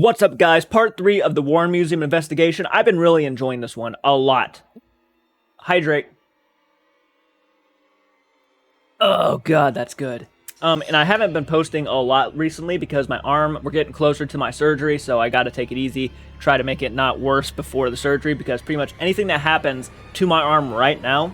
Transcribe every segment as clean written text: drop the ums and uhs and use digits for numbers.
What's up, guys? Part 3 of the Warren Museum investigation. I've been really enjoying this one a lot. Hydrate. Oh god, that's good. And I haven't been posting a lot recently because my arm, we're getting closer to my surgery, so I gotta take it easy, try to make it not worse before the surgery, because pretty much anything that happens to my arm right now,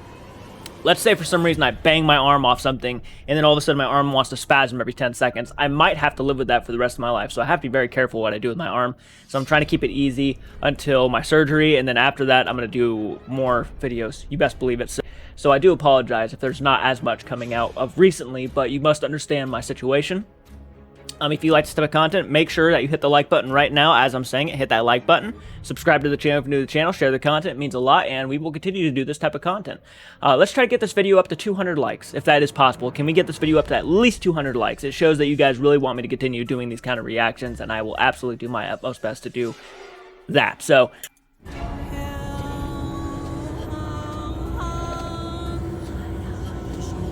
let's say for some reason I bang my arm off something, and then all of a sudden my arm wants to spasm every 10 seconds. I might have to live with that for the rest of my life, so I have to be very careful what I do with my arm. So I'm trying to keep it easy until my surgery, and then after that I'm going to do more videos. You best believe it. So I do apologize if there's not as much coming out of recently, but you must understand my situation. If you like this type of content, make sure that you hit the like button right now. As I'm saying it, hit that like button. Subscribe to the channel if you're new to the channel. Share the content. It means a lot, and we will continue to do this type of content. Let's try to get this video up to 200 likes, if that is possible. Can we get this video up to at least 200 likes? It shows that you guys really want me to continue doing these kind of reactions, and I will absolutely do my utmost best to do that. So,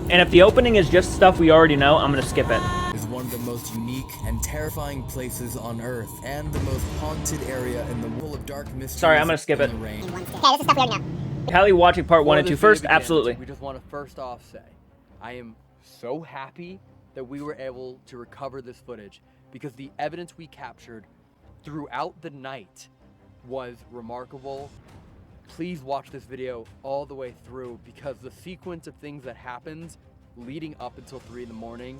and if the opening is just stuff we already know, I'm going to skip it. One of the most unique and terrifying places on Earth, and the most haunted area in the world of dark mystery. Sorry, I'm gonna skip it. Okay, this is stuff we already know. Callie watching part 1 and 2 first? Absolutely. We just want to first off say, I am so happy that we were able to recover this footage, because the evidence we captured throughout the night was remarkable. Please watch this video all the way through, because the sequence of things that happens leading up until 3 in the morning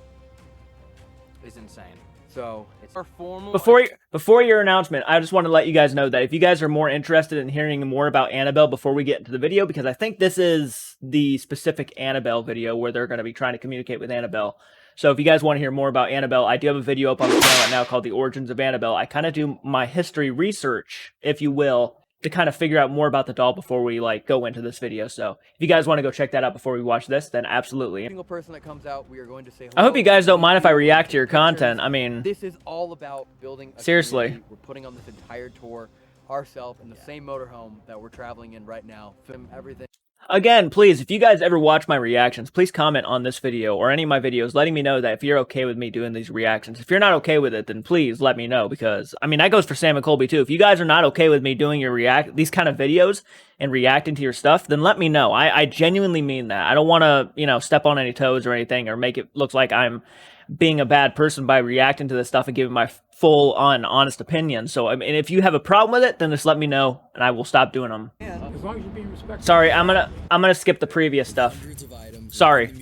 is insane. So it's our formal. Before your announcement, I just want to let you guys know that if you guys are more interested in hearing more about Annabelle before we get into the video, because I think this is the specific Annabelle video where they're going to be trying to communicate with Annabelle. So if you guys want to hear more about Annabelle, I do have a video up on the channel right now called The Origins of Annabelle. I kind of do my history research, if you will, to kind of figure out more about the doll before we go into this video. So if you guys want to go check that out before we watch this, then absolutely. Single person that comes out, we are going to say hello. I hope you guys don't mind if I react to your content. I mean, this is all about building a seriously. community. We're putting on this entire tour ourselves in the same motorhome that we're traveling in right now. Film everything. Again, please, if you guys ever watch my reactions, please comment on this video or any of my videos letting me know that if you're okay with me doing these reactions. If you're not okay with it, then please let me know, because, I mean, that goes for Sam and Colby too. If you guys are not okay with me doing these kind of videos and reacting to your stuff, then let me know. I genuinely mean that. I don't want to, step on any toes or anything or make it look like I'm being a bad person by reacting to this stuff and giving my full-on honest opinion. So, I mean, if you have a problem with it, then just let me know and I will stop doing them. As long as you're being respectful. Sorry, I'm gonna skip the previous stuff. Sorry,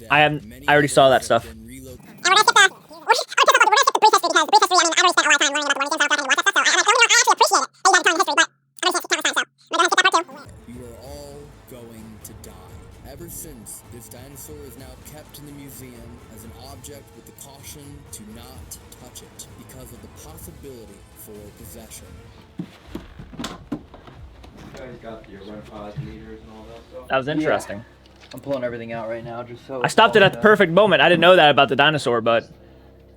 I already saw that stuff. And we're gonna skip the brief history, because the brief history, I mean, I've already spent a lot of time learning about the Warren Museum, so I don't have to watch that stuff. So I actually appreciate it that you guys are telling the history, but I'm gonna skip that time, so we're gonna skip that part too. You are all going to die. Ever since, this dinosaur is now kept in the museum as an object with the caution to not touch it because of the possibility for possession. You guys got your run pause meters and all that stuff? That was interesting. Yeah. I'm pulling everything out right now, just so. I stopped it at the perfect moment. I didn't know that about the dinosaur, but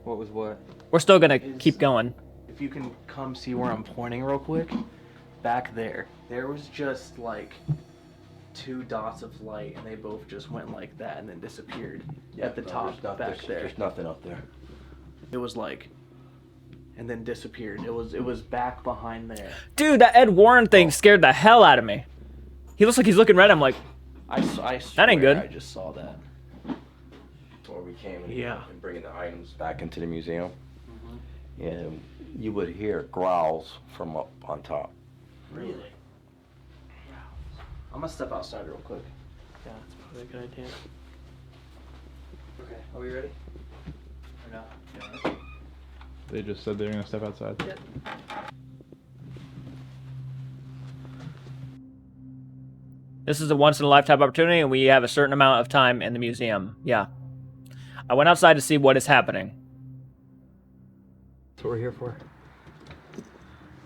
What was what? we're still gonna keep going. If you can come see where I'm pointing real quick, back there was just like 2 dots of light, and they both just went like that and then disappeared at the top back there. There's nothing up there. It was like, and then disappeared. It was back behind there. Dude, that Ed Warren thing scared the hell out of me. He looks like he's looking red. I'm like, I that ain't swear good. I just saw that. Before we came and bringing the items back into the museum, and you would hear growls from up on top. Really? I'm gonna step outside real quick. Yeah, that's probably a good idea. Okay, are we ready? Or not? Yeah. They just said they were gonna step outside. Yep. this is a once-in-a-lifetime opportunity, and we have a certain amount of time in the museum. Yeah. I went outside to see what is happening. That's what we're here for.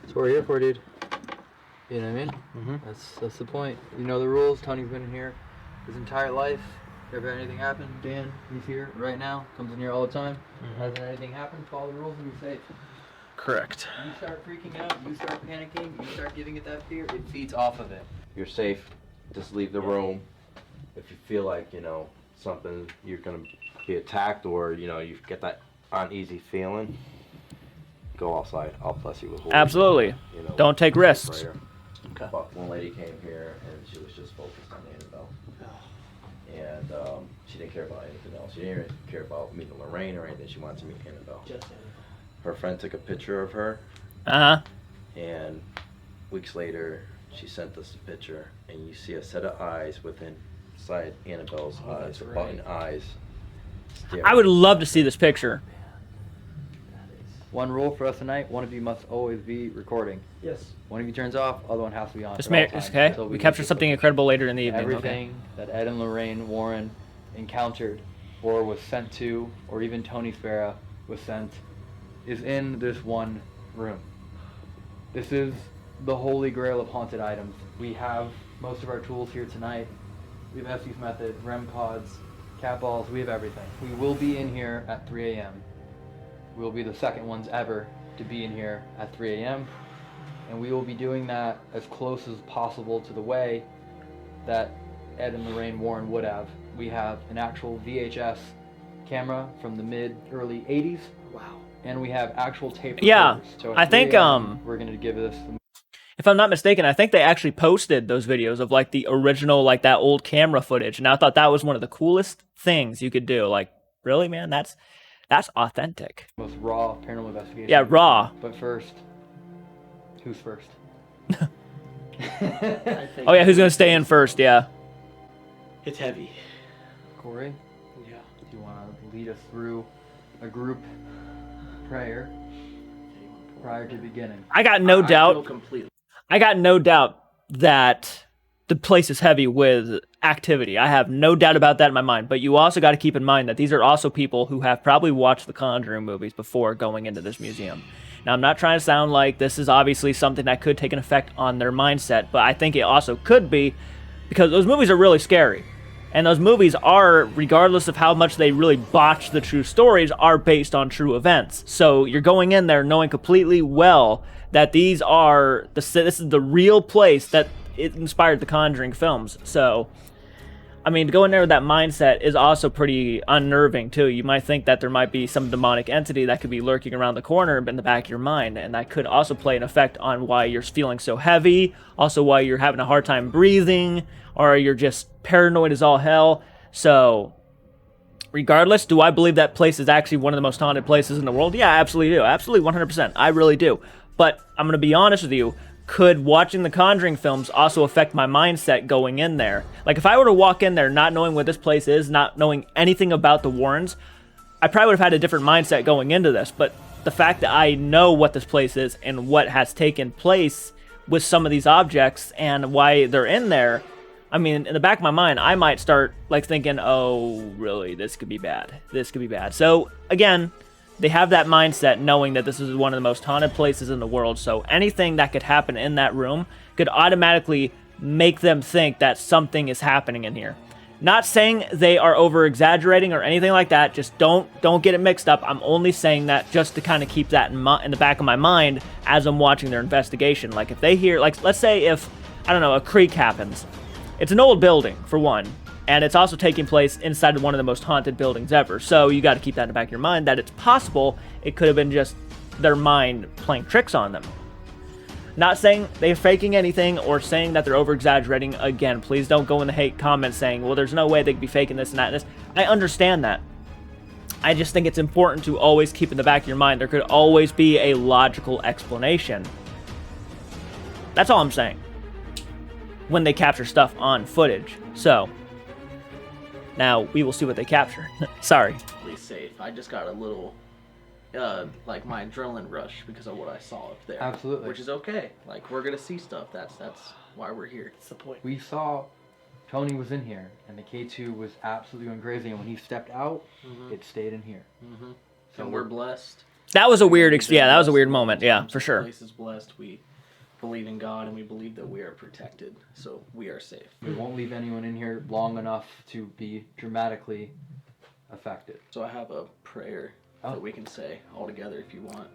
That's what we're here for, dude. You know what I mean? Mm-hmm. That's the point. You know the rules. Tony's been in here his entire life. If ever anything happened, Dan, he's here right now. Comes in here all the time. Hasn't anything happened, follow the rules and you're safe. Correct. You start freaking out, you start panicking, you start giving it that fear, it feeds off of it. You're safe. Just leave the room. If you feel like, something, you're gonna be attacked, or, you get that uneasy feeling, go outside, I'll bless you with holy Absolutely. you know, Don't take risks. prayer. Okay. But one lady came here and she was just focused on Annabelle. And she didn't care about anything else. She didn't even care about meeting Lorraine or anything. She wanted to meet Annabelle. Her friend took a picture of her, Uh-huh. and weeks later, she sent us a picture, and you see a set of eyes within inside Annabelle's eyes, the button eyes. Staring. I would love to see this picture. One rule for us tonight: one of you must always be recording. Yes. One of you turns off, other one has to be on. Just at all make times okay. until We get capture the something footage. incredible later in the evening. Okay. Everything that Ed and Lorraine Warren encountered, or was sent to, or even Tony Sparrow was sent, is in this one room. This is the holy grail of haunted items. We have most of our tools here tonight. We have Estes Method, REM pods, cat balls, we have everything. We will be in here at 3 a.m. We'll be the second ones ever to be in here at 3 a.m. And we will be doing that as close as possible to the way that Ed and Lorraine Warren would have. We have an actual VHS camera from the early 80s. Wow. And we have actual tape recorders. Yeah, So at I think 3 a.m., we're going to give this if I'm not mistaken, I think they actually posted those videos of like the original, like that old camera footage, and I thought that was one of the coolest things you could do. Like, really, man, that's authentic. most raw paranormal investigation. Yeah, raw. But first, who's first? Oh yeah, who's gonna stay in first? Yeah. It's heavy. Corey, Yeah. do you want to lead us through a group prayer prior to beginning? I got no I feel doubt. completely. I got no doubt that the place is heavy with activity. I have no doubt about that in my mind. But you also got to keep in mind that these are also people who have probably watched the Conjuring movies before going into this museum. Now, I'm not trying to sound like this is obviously something that could take an effect on their mindset, but I think it also could be because those movies are really scary. And those movies are, regardless of how much they really botch the true stories, are based on true events. So you're going in there knowing completely well that this is the real place that it inspired the Conjuring films. So, I mean, to go in there with that mindset is also pretty unnerving, too. You might think that there might be some demonic entity that could be lurking around the corner in the back of your mind, and that could also play an effect on why you're feeling so heavy, also why you're having a hard time breathing, or you're just paranoid as all hell. So, regardless, do I believe that place is actually one of the most haunted places in the world? Yeah, I absolutely do. Absolutely, 100%. I really do. But I'm going to be honest with you. Could watching the Conjuring films also affect my mindset going in there? Like, if I were to walk in there not knowing what this place is, not knowing anything about the Warrens, I probably would have had a different mindset going into this. But the fact that I know what this place is and what has taken place with some of these objects and why they're in there, I mean, in the back of my mind, I might start, like, thinking, oh, really, this could be bad. This could be bad. So, again, they have that mindset knowing that this is one of the most haunted places in the world, so anything that could happen in that room could automatically make them think that something is happening in here. Not saying they are over-exaggerating or anything like that, just don't get it mixed up. I'm only saying that just to kind of keep that in the back of my mind as I'm watching their investigation. Like, if they hear, like, let's say if, I don't know, a creak happens. It's an old building, for one. And it's also taking place inside of one of the most haunted buildings ever. So you got to keep that in the back of your mind that it's possible it could have been just their mind playing tricks on them. Not saying they're faking anything or saying that they're over-exaggerating. Again, please don't go in the hate comments saying, well, there's no way they could be faking this and that and this. I understand that. I just think it's important to always keep in the back of your mind there could always be a logical explanation. That's all I'm saying. When they capture stuff on footage. So, now we will see what they capture. Sorry. Safe. I just got a little, like my adrenaline rush because of what I saw up there. Absolutely. Which is okay. Like, we're gonna see stuff. That's why we're here. That's the point. We saw Tony was in here, and the K2 was absolutely going crazy, and when he stepped out, it stayed in here. So we're blessed. That was a weird, that was a weird moment. Yeah, for sure. This place is blessed. We believe in God, and we believe that we are protected, so we are safe. We won't leave anyone in here long enough to be dramatically affected. So I have a prayer that we can say all together if you want.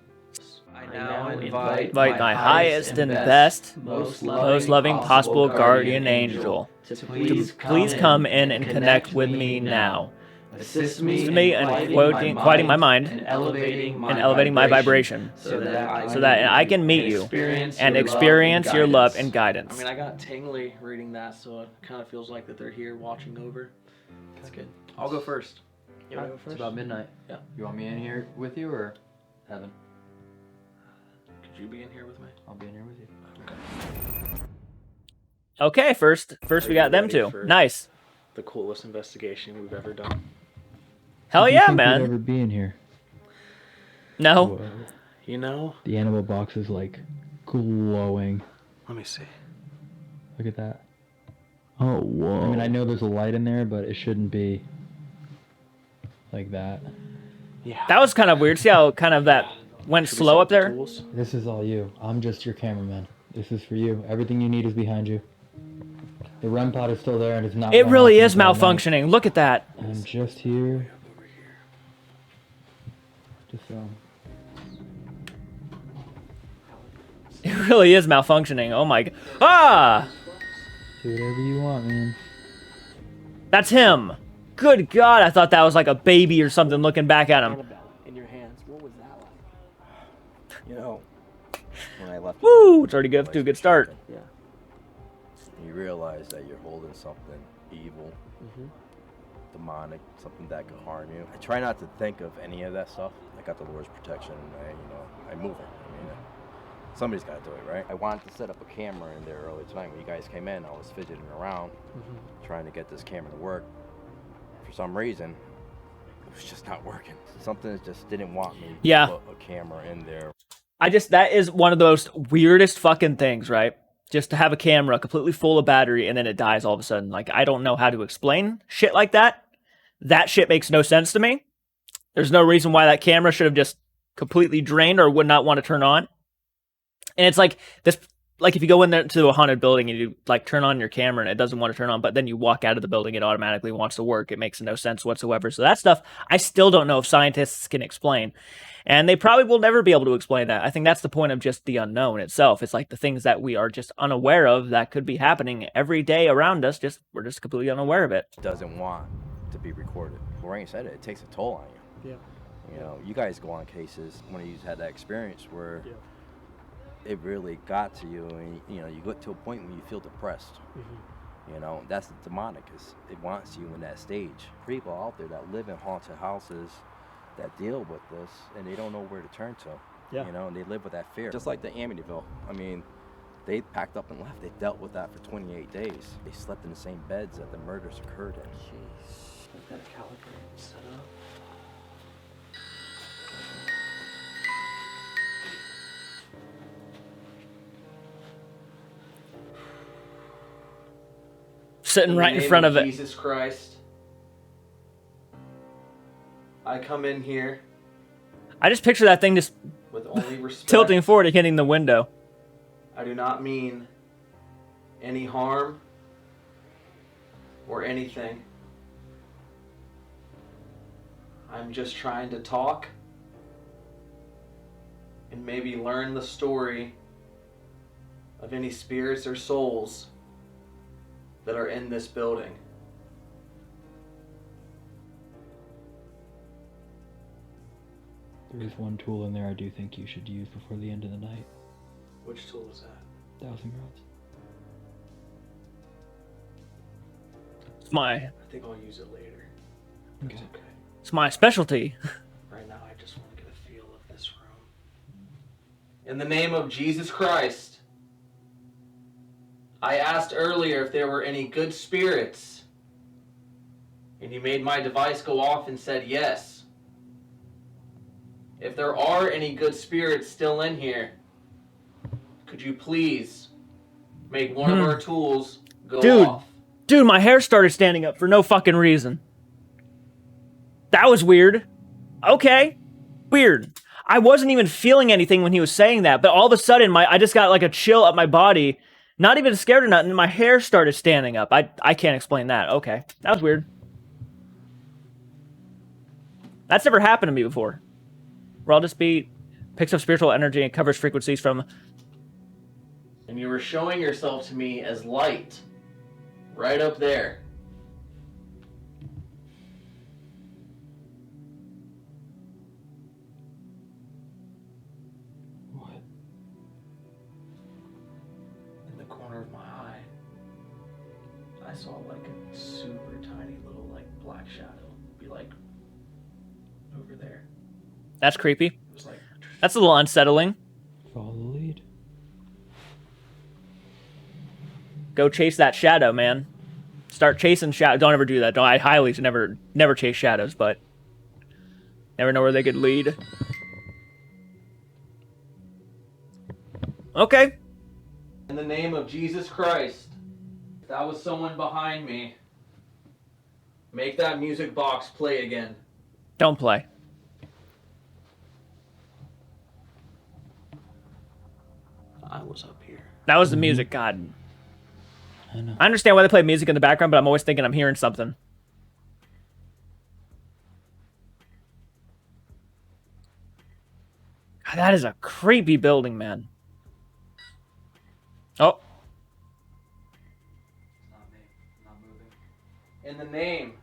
I now Invite my highest and best, most loving possible guardian angel to please come in and connect with me now. Assist me me in in quieting my mind and elevating my vibration so that I can meet you and experience your love and guidance. I mean, I got tingly reading that, so it kind of feels like that they're here watching over. That's good. I'll go first. You want to go It's first? about midnight. Yeah. You want me in here with you or Evan? Could you be in here with me? I'll be in here with you. Okay, first Are we you got them ready two. for- Nice. The coolest investigation we've ever done. Hell Do you yeah, think we'd man. ever be in here? No. Whoa. You know, The Annabelle box is like glowing. let me see. Look at that. Oh, whoa. I mean, I know there's a light in there, but it shouldn't be like that. Yeah. That was kind of weird. See how kind of that went Should we slow set up there? the tools? This is all you. I'm just your cameraman. This is for you. Everything you need is behind you. The REM pod is still there and it's not. It gone really off is until night. malfunctioning. Look at that. I'm just here. Just It really is malfunctioning. Oh my god. Ah! do whatever you want, man. That's him. Good God, I thought that was like a baby or something looking back at him. Annabelle, in your hands. What was that like? You know, when I left, Woo! It's already good to a good start. Yeah. you realize that you're holding something evil, Mm-hmm. demonic, something that could harm you. I try not to think of any of that stuff. I got the Lord's protection. I move it. I mean, somebody's got to do it, right? I wanted to set up a camera in there earlier tonight. When you guys came in, I was fidgeting around, trying to get this camera to work. For some reason, it was just not working. Something just didn't want me Yeah. to put a camera in there. That is one of the most weirdest fucking things, right? Just to have a camera completely full of battery and then it dies all of a sudden. Like, I don't know how to explain shit like that. That shit makes no sense to me. There's no reason why that camera should have just completely drained or would not want to turn on. And it's like this, like if you go in there to a haunted building and you like turn on your camera and it doesn't want to turn on, but then you walk out of the building, it automatically wants to work. It makes no sense whatsoever. So that stuff, I still don't know if scientists can explain. And they probably will never be able to explain that. I think that's the point of just the unknown itself. It's like the things that we are just unaware of that could be happening every day around us. We're just completely unaware of it. Doesn't want to be recorded. Lorraine said it. It takes a toll on you. Yeah. You know, you guys go on cases when you had that experience where it really got to you, and you know, you get to a point when you feel depressed. You know, that's the demonic. It wants you in that stage. People out there that live in haunted houses that deal with this, and they don't know where to turn to. Yeah. You know, and they live with that fear. Just like the Amityville. I mean, they packed up and left. They dealt with that for 28 days. They slept in the same beds that the murders occurred in. Jeez. I've got a calibrator set up. Sitting right in front of it. Jesus Christ. I come in here I just picture that thing just with only respect. tilting forward and hitting the window. I do not mean any harm or anything. I'm just trying to talk and maybe learn the story of any spirits or souls that are in this building. There is one tool in there I do think you should use before the end of the night. Which tool is that? Dowsing rods. I think I'll use it later. Okay. It's okay. It's my specialty. Right now, I just want to get a feel of this room. In the name of Jesus Christ, I asked earlier if there were any good spirits, and you made my device go off and said yes. If there are any good spirits still in here, could you please make one of our tools go off? Dude, my hair started standing up for no fucking reason. That was weird. Okay. Weird. I wasn't even feeling anything when he was saying that, but all of a sudden I just got like a chill up my body. Not even scared or nothing. My hair started standing up. I can't explain that. Okay. That was weird. That's never happened to me before. Where I'll just picks up spiritual energy and covers frequencies from... And you were showing yourself to me as light. Right up there. I saw like a super tiny little like black shadow be like over there. That's creepy. It was like That's a little unsettling. Follow the lead. Go chase that shadow, man. Start chasing shadows. Don't ever do that. I highly should never chase shadows, but never know where they could lead. Okay. in the name of Jesus Christ. If that was someone behind me, make that music box play again. Don't play. I was up here. That was the music. God. I know. I understand why they play music in the background, but I'm always thinking I'm hearing something. God, that is a creepy building, man. Oh. It's not me. I'm not moving. In the name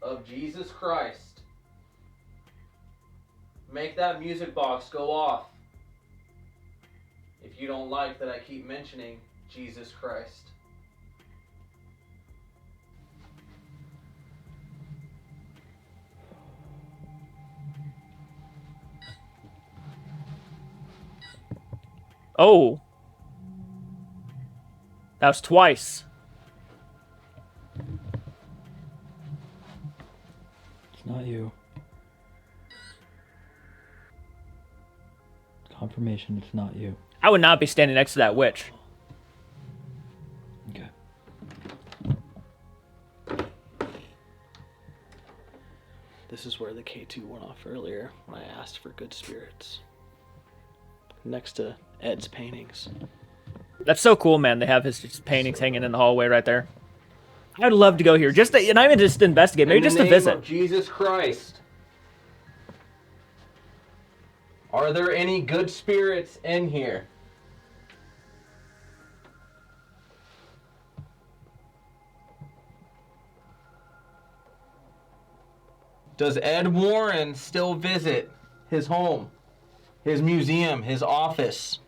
of Jesus Christ, make that music box go off. If you don't like that I keep mentioning Jesus Christ. Oh. That was twice. It's not you. Confirmation, it's not you. I would not be standing next to that witch. Okay. This is where the K2 went off earlier when I asked for good spirits. Next to Ed's paintings. That's so cool, man. They have his paintings hanging in the hallway right there. I'd love to go here. Just to, not even just to investigate, maybe just to visit. Of Jesus Christ. Are there any good spirits in here? Does Ed Warren still visit his home, his museum, his office?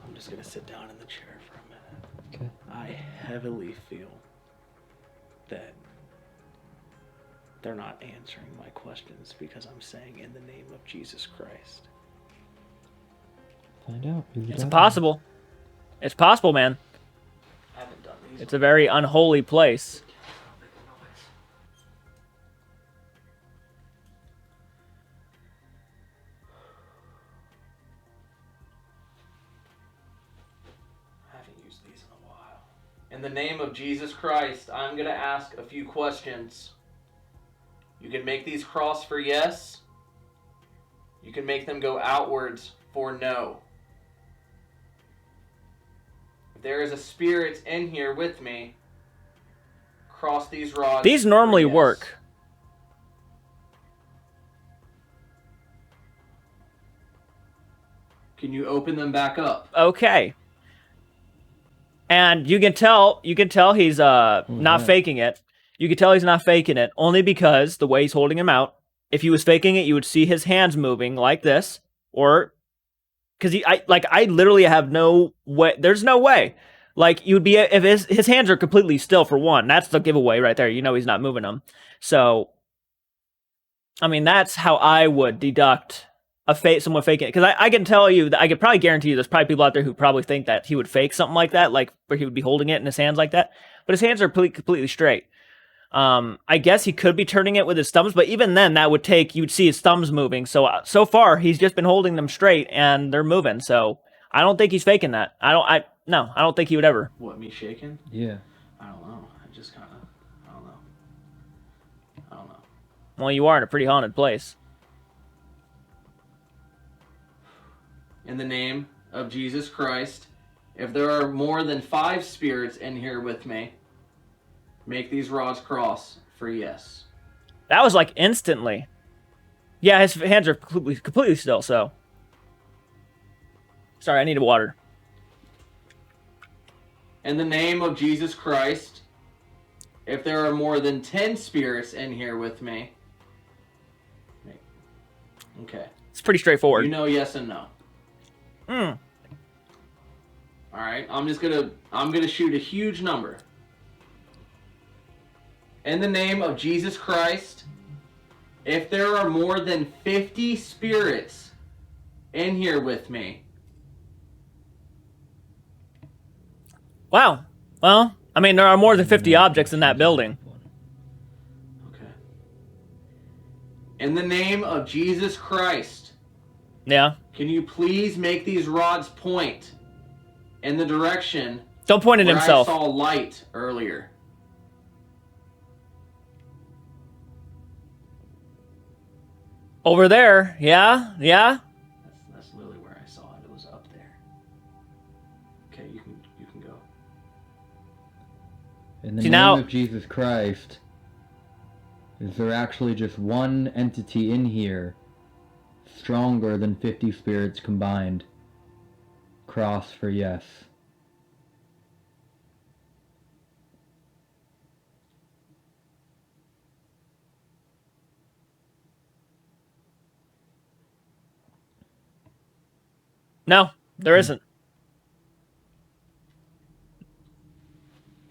I'm just gonna sit down in the chair for a minute. Okay. I heavily feel that they're not answering my questions because I'm saying in the name of Jesus Christ. Find out. It's possible. It's possible, man. I haven't done these. It's a very unholy place. I haven't used these in a while. In the name of Jesus Christ, I'm going to ask a few questions. You can make these cross for yes. You can make them go outwards for no. If there is a spirit in here with me, cross these rods. These for normally yes. work. Can you open them back up? Okay. And you can tell he's not faking it. You can tell he's not faking it only because the way he's holding him out. If he was faking it, you would see his hands moving like this, or because I literally have no way. There's no way. Like you would be if his hands are completely still for one. That's the giveaway right there. You know he's not moving them. So, I mean that's how I would deduct someone faking it, because I can tell you that I could probably guarantee you there's probably people out there who probably think that he would fake something like that, like where he would be holding it in his hands like that, but his hands are completely straight. I guess he could be turning it with his thumbs, but even then that would take, you'd see his thumbs moving. So far he's just been holding them straight and they're moving. So I don't think he's faking that. I don't think he would ever. What, me shaking? Yeah. I don't know. I just kind of, I don't know. Well, you are in a pretty haunted place. In the name of Jesus Christ, if there are more than 5 spirits in here with me, make these rods cross for yes. That was like instantly. Yeah, his hands are completely still, so. Sorry, I need water. In the name of Jesus Christ, if there are more than 10 spirits in here with me, okay. It's pretty straightforward. You know yes and no. All right, I'm gonna shoot a huge number. In the name of Jesus Christ, if there are more than 50 spirits in here with me. Wow. Well, I mean, there are more than 50 objects in that building. Okay. In the name of Jesus Christ, Yeah. can you please make these rods point in the direction Don't point at where himself. I saw light earlier? Over there. Yeah. Yeah. That's literally where I saw it. It was up there. Okay, you can go. In the See, name now- of Jesus Christ, is there actually just one entity in here stronger than 50 spirits combined? Cross for yes. No, there isn't.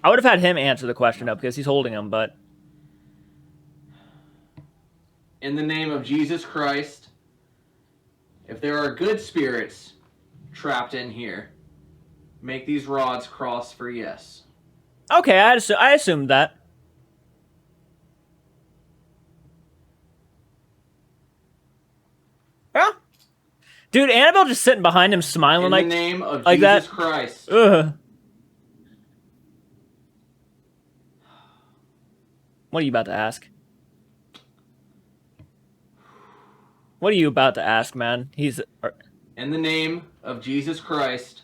I would have had him answer the question though, because he's holding him, but In the name of Jesus Christ, if there are good spirits trapped in here, make these rods cross for yes. okay, I assumed that. Yeah. Dude, Annabelle just sitting behind him smiling In like the name of like Jesus that. Christ, Ugh. What are you about to ask? What are you about to ask, man? in the name of Jesus Christ,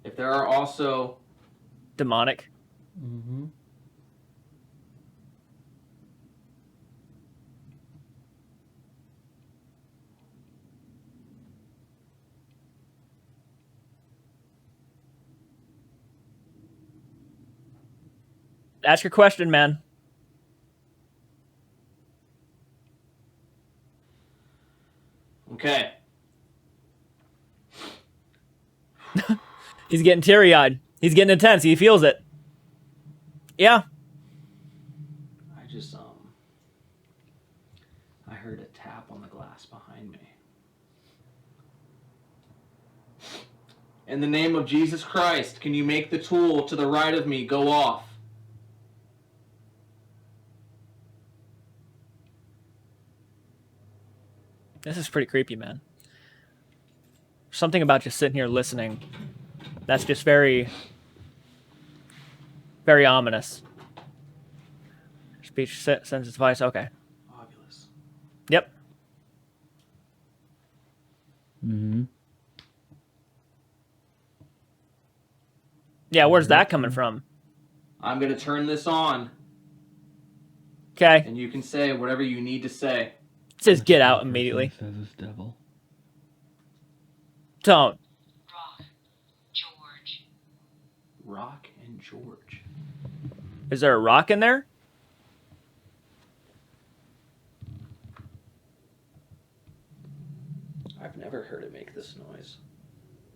if there are also demonic. Mm-hmm. Ask your question, man. okay, He's getting teary-eyed. He's getting intense. He feels it. Yeah. I just I heard a tap on the glass behind me. In the name of Jesus Christ, can you make the tool to the right of me go off? This is pretty creepy, man. Something about just sitting here listening. That's just very, very ominous. Speech sends advice. Okay. Fabulous. Yep. Mm-hmm. Yeah, where's that coming from? I'm going to turn this on, Okay. and you can say whatever you need to say. It says get out immediately. Says this devil. Don't. Rock and George. Is there a rock in there? I've never heard it make this noise.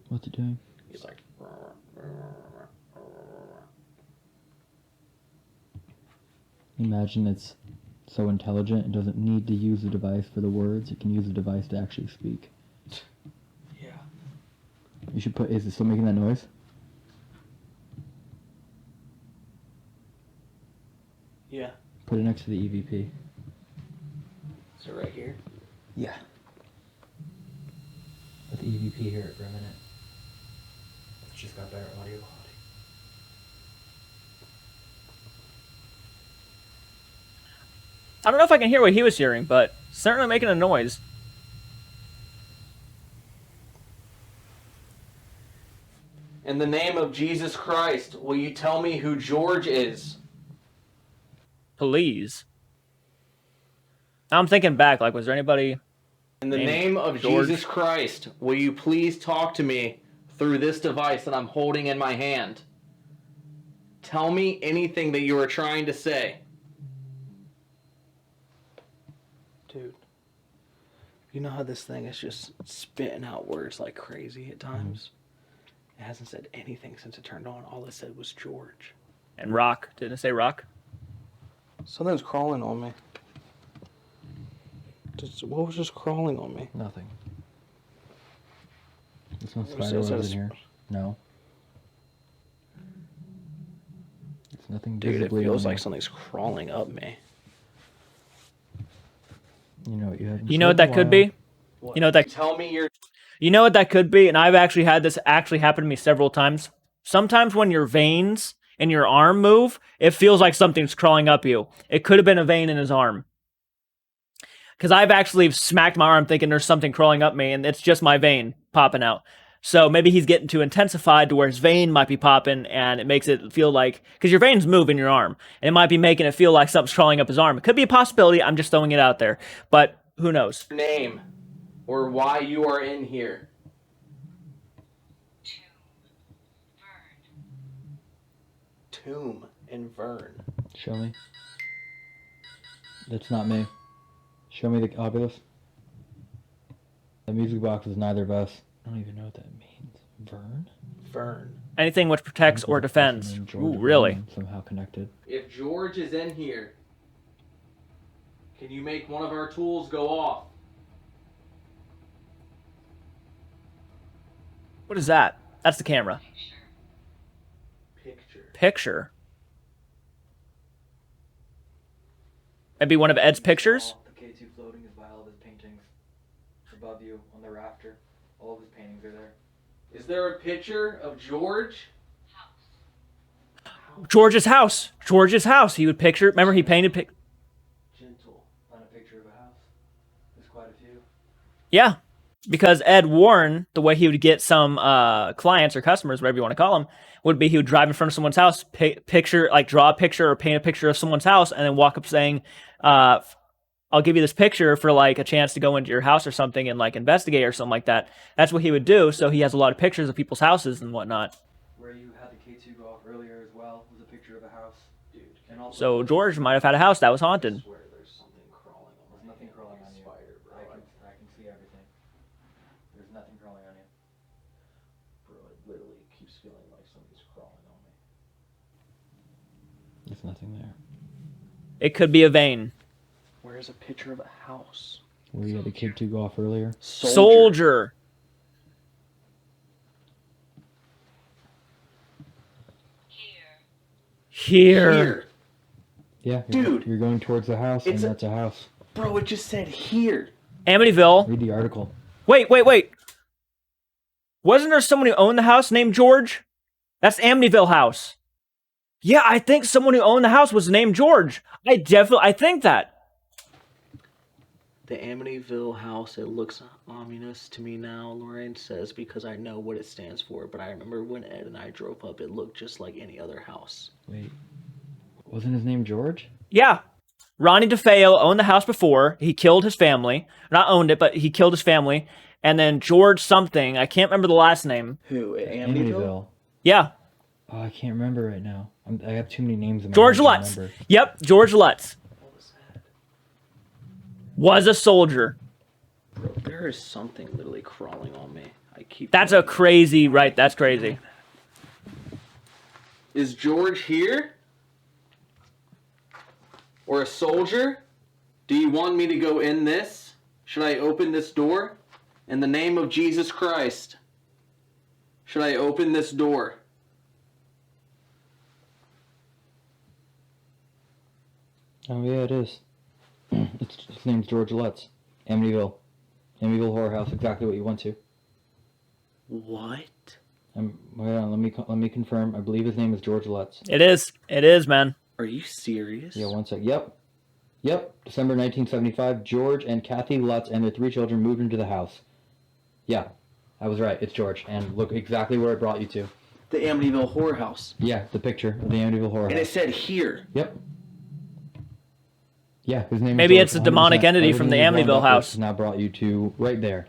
What's it doing? He's like... Imagine it's so intelligent it doesn't need to use the device for the words. It can use the device to actually speak. Yeah. You should put... Is it still making that noise? Yeah. Put it next to the EVP. So right here? Yeah. Let the EVP hear it for a minute. It's just got better audio quality. I don't know if I can hear what he was hearing, but certainly making a noise. In the name of Jesus Christ, will you tell me who George is? Please. Now I'm thinking back, like, was there anybody... In the Name name of George. Jesus Christ, will you please talk to me through this device that I'm holding in my hand? Tell me anything that you are trying to say. Dude, you know how this thing is just spitting out words like crazy at times? It hasn't said anything since it turned on. All it said was George. And rock. Didn't it say rock? Something's crawling on me. What was just crawling on me? Nothing. There's no Is spider that a webs in here. No. There's nothing Dude, it visibly feels on like there. something's crawling up me. You know what you had. You know what that could be? What? You know what that Tell me you're... You know what that could be? And I've actually had this actually happen to me several times. Sometimes when your veins in your arm move, it feels like something's crawling up you. It could have been a vein in his arm. Because I've actually smacked my arm thinking there's something crawling up me, and it's just my vein popping out. So maybe he's getting too intensified to where his vein might be popping, and it makes it feel like... Because your veins move in your arm, and it might be making it feel like something's crawling up his arm. It could be a possibility. I'm just throwing it out there. But who knows? Name. Or why you are in here. Tomb and Vern. Show me. That's not me. Show me the obelisk. The music box is neither of us. I don't even know what that means. Vern? Vern. Anything which protects or defends. George Ooh, really? Vern, somehow connected. If George is in here, can you make one of our tools go off? What is that? That's the camera. Picture. Picture. Maybe one of Ed's pictures? The K2 floating is by all of his paintings. Above you, on the rafter. All of his paintings are there. Is there a picture of George? George's house. George's house. He would picture... Remember he painted... Gentle. Not a picture of a house. There's quite a few. Yeah. Because Ed Warren, the way he would get some clients or customers, whatever you want to call them, would be he would drive in front of someone's house, picture, like draw a picture or paint a picture of someone's house, and then walk up saying, I'll give you this picture for like a chance to go into your house or something and like investigate or something like that. That's what he would do. So he has a lot of pictures of people's houses and whatnot. Where you had the K2 go off earlier as well was a picture of a house. Dude. And also So George might have had a house that was haunted. I swear there's something crawling on There's my nothing hand crawling like a on you. spider, bro. I can see everything. There's nothing crawling on you. Bro, it literally keeps feeling like something's crawling on me. There's nothing there. It could be a vein. Where's a picture of a house? Where you had the kid to go off earlier. Soldier. Here. Yeah, Dude, you're going towards the house, and it's a- that's a house. Bro, it just said here. Amityville. Read the article. Wait. Wasn't there someone who owned the house named George? That's Amityville house. Yeah, I think someone who owned the house was named George. I think that. The Amityville house, it looks ominous to me now, Lorraine says, because I know what it stands for. But I remember when Ed and I drove up, it looked just like any other house. Wait. Wasn't his name George? Yeah. Ronnie DeFeo owned the house before. He killed his family. Not owned it, but he killed his family. And then George something, I can't remember the last name. Who, Amityville? Yeah. Oh, I can't remember right now. I have too many names in my George head to Lutz. remember. Yep, George Lutz. What was that? Was a soldier. Bro, there is something literally crawling on me. I keep... That's a crazy, right, that's crazy. Is George here? Or a soldier? Do you want me to go in this? Should I open this door? In the name of Jesus Christ. Should I open this door? Oh yeah, it is. His name's George Lutz. Amityville. Amityville Horror House. Exactly what you went to. What? Wait on, let me confirm. I believe his name is George Lutz. It is, man. Are you serious? Yeah, one sec. Yep. December 1975. George and Kathy Lutz and their 3 children moved into the house. Yeah, I was right. It's George. And look exactly where it brought you to. The Amityville Horror House. Yeah, the picture of the Amityville Horror And House. it said here. Yep. Yeah, his name Maybe is it's George, a demonic 100%. entity from the Everything you Amityville brought up house. Now brought you to right there.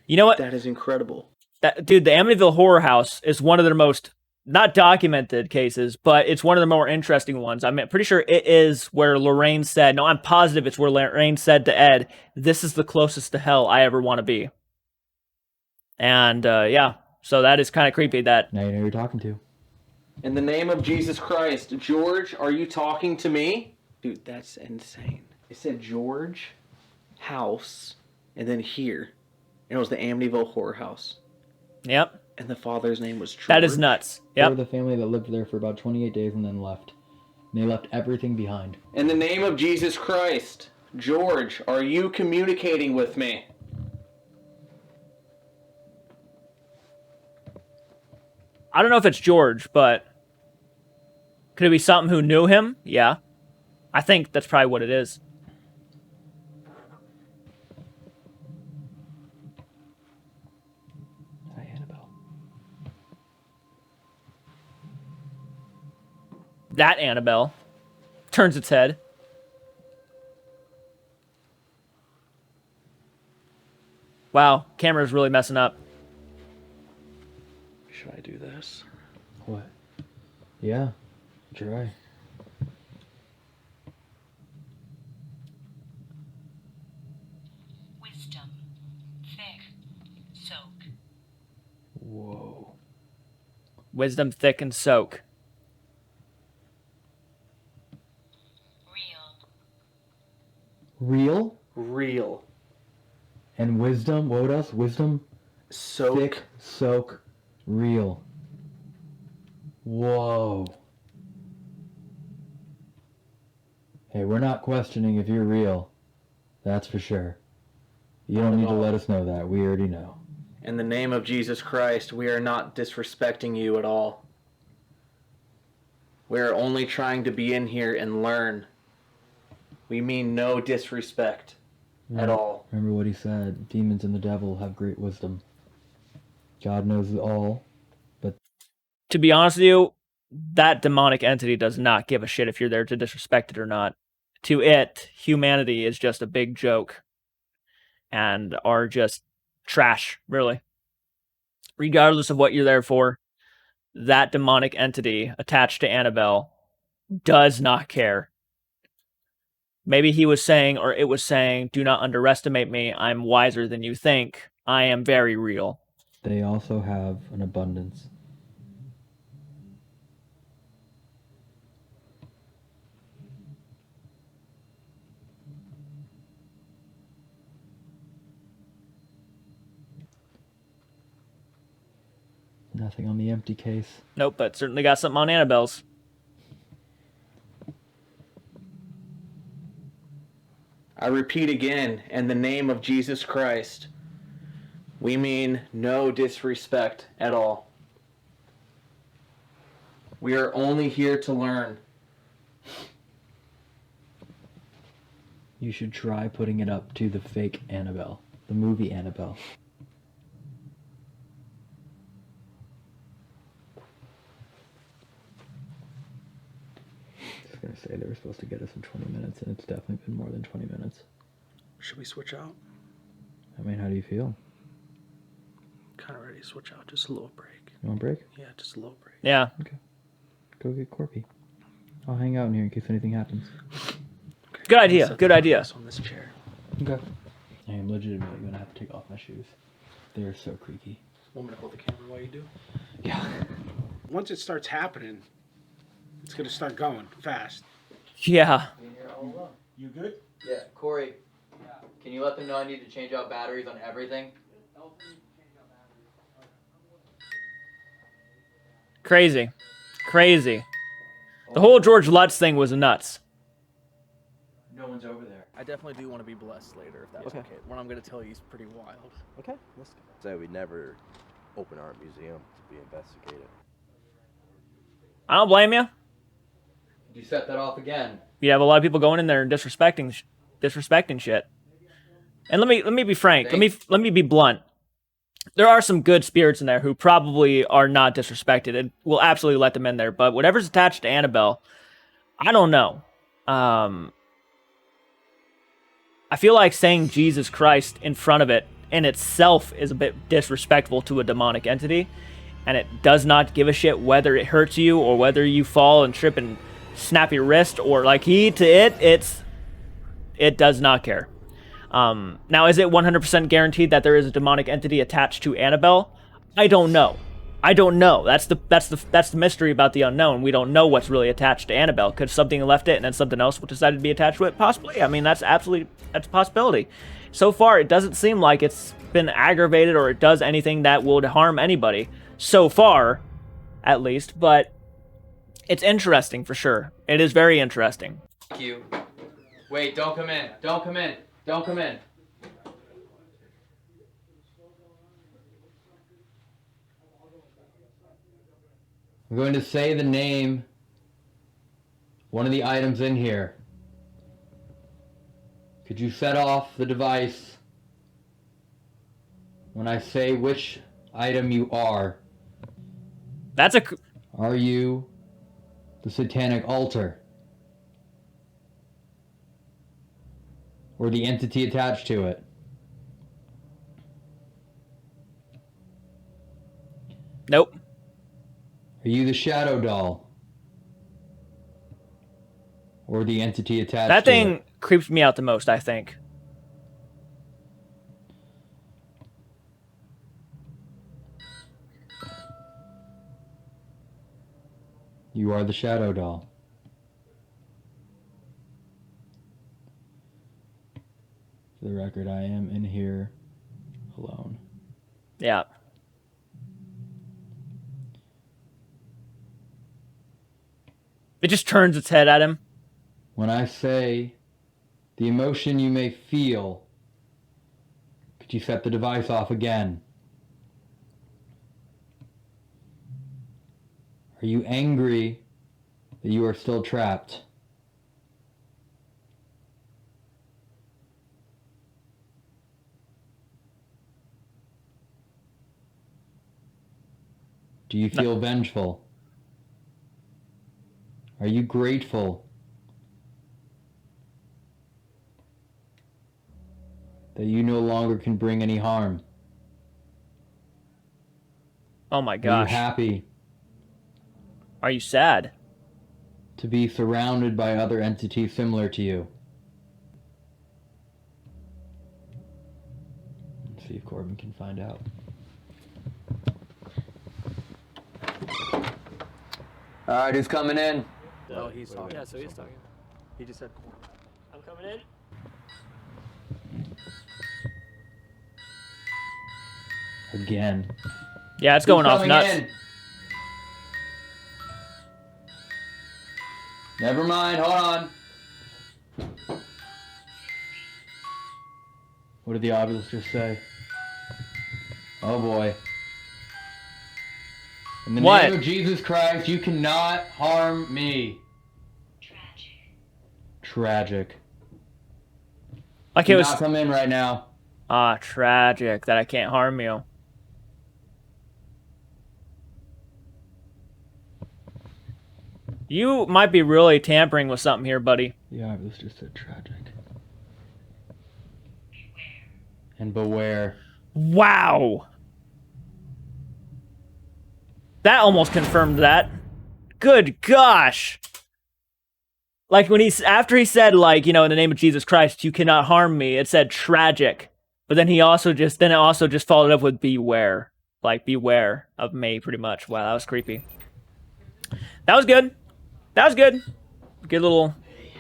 You know what? That is incredible. Dude, the Amityville Horror House is one of their most, not documented cases, but it's one of the more interesting ones. I'm pretty sure it is where Lorraine said, no, I'm positive it's where Lorraine said to Ed, this is the closest to hell I ever want to be. And yeah, so that is kind of creepy that Now you know who you're talking to. In the name of Jesus Christ, George, are you talking to me? Dude, that's insane. It said George, house, and then here. And it was the Amityville Horror House. Yep. And the father's name was George. That is nuts. They Yep. were the family that lived there for about 28 days and then left. And they left everything behind. In the name of Jesus Christ, George, are you communicating with me? I don't know if it's George, but could it be something who knew him? Yeah. I think that's probably what it is. Hi, Annabelle. That Annabelle turns its head. Wow, camera's really messing up. Should I do this? What? Yeah. Try. Wisdom. Thick. Soak. Whoa. Wisdom, thick, and soak. Real. Real? Real. And wisdom? What else? Wisdom? Soak. Thick, soak, real. Whoa. Hey, we're not questioning if you're real. That's for sure. You don't need to let us know that. We already know. In the name of Jesus Christ, we are not disrespecting you at all. We are only trying to be in here and learn. We mean no disrespect at all. Remember what he said. Demons and the devil have great wisdom. God knows it all. To be honest with you, that demonic entity does not give a shit if you're there to disrespect it or not. To it, humanity is just a big joke and are just trash, really. Regardless of what you're there for, that demonic entity attached to Annabelle does not care. Maybe he was saying, or it was saying, do not underestimate me. I'm wiser than you think. I am very real. They also have an abundance. Nothing on the empty case. Nope, but certainly got something on Annabelle's. I repeat again, in the name of Jesus Christ, we mean no disrespect at all. We are only here to learn. You should try putting it up to the fake Annabelle. The movie Annabelle. Just gonna say they were supposed to get us in 20 minutes, and it's definitely been more than 20 minutes. Should we switch out? I mean, how do you feel? Kind of ready to switch out. Just a little break. You want a break? Yeah, just a little break. Yeah. Okay. Go get Corpy. I'll hang out in here in case anything happens. Okay. Good idea. Good idea. On this chair. Okay. I am legitimately gonna have to take off my shoes. They are so creaky. Want me to hold the camera while you do? Yeah. Once it starts happening, it's gonna start going fast. Yeah. You good? Yeah, Corey. Can you let them know I need to change out batteries on everything? Crazy. Crazy. The whole George Lutz thing was nuts. No one's over there. I definitely do want to be blessed later, if that's okay. What I'm gonna tell you is pretty wild. Okay, let's say we never open our museum to be investigated. I don't blame you. You set that off again. You have a lot of people going in there and disrespecting shit. And let me be frank. Let me be blunt. There are some good spirits in there who probably are not disrespected and will absolutely let them in there. But whatever's attached to Annabelle, I don't know. I feel like saying Jesus Christ in front of it in itself is a bit disrespectful to a demonic entity. And it does not give a shit whether it hurts you or whether you fall and trip and snap your wrist or like it does not care. Now, is it 100% guaranteed that there is a demonic entity attached to Annabelle? I don't know. I don't know. That's the mystery about the unknown. We don't know what's really attached to Annabelle. Could something have left it and then something else decided to be attached to it? Possibly. I mean, that's a possibility. So far, it doesn't seem like it's been aggravated or it does anything that would harm anybody. So far, at least. But it's interesting for sure. It is very interesting. Thank you. Wait, don't come in. Don't come in. Don't come in. I'm going to say the name, one of the items in here. Could you set off the device when I say which item you are? That's a... Are you the satanic altar? Or the entity attached to it? Nope. Are you the shadow doll? Or the entity attached That to thing it? creeps me out the most, I think. You are the shadow doll. For the record, I am in here alone. Yeah. It just turns its head at him. When I say the emotion you may feel, could you set the device off again? Are you angry that you are still trapped? Do you feel vengeful? Are you grateful that you no longer can bring any harm? Oh my Are you gosh. happy Are you sad? to be surrounded by other entities similar to you? Let's see if Corbin can find out. Alright, who's coming in? Oh, he's talking. Yeah, so he's talking. He just said I'm coming in. Again. Yeah, it's going Who's off coming nuts. in? Never mind, hold on. What did the obelisk just say? Oh boy. In the What? name of Jesus Christ, you cannot harm me. Tragic. Like Do it was... not come in right now. Ah, tragic that I can't harm you. You might be really tampering with something here, buddy. The obelisk just said tragic. And beware. Wow. That almost confirmed that. Good gosh. Like when after he said, like, you know, in the name of Jesus Christ, you cannot harm me, it said tragic. But then it also just followed up with beware. Like, beware of me, pretty much. Wow, that was creepy. That was good. That was good. Good little...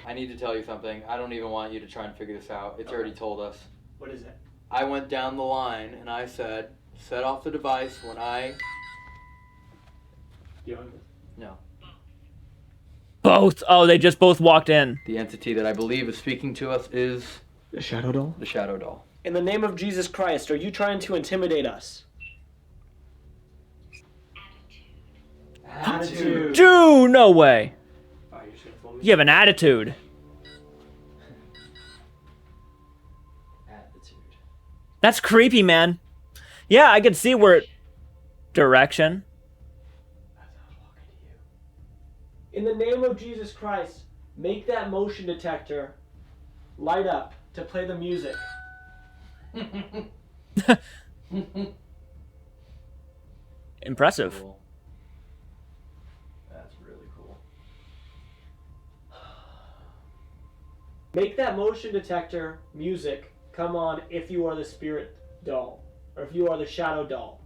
I need to tell you something. I don't even want you to try and figure this out. It's already told us. What is it? I went down the line and I said, set off the device when I... No. Both. Oh, they just both walked in. The entity that I believe is speaking to us is... The shadow doll? The shadow doll. In the name of Jesus Christ, are you trying to intimidate us? Attitude. Dude, no way. Oh, you're just gonna fool me? You have an attitude. Attitude. That's creepy, man. Yeah, I can see where... Direction. In the name of Jesus Christ, make that motion detector light up to play the music. Impressive. Cool. That's really cool. Make that motion detector music come on if you are the spirit doll, or if you are the shadow doll.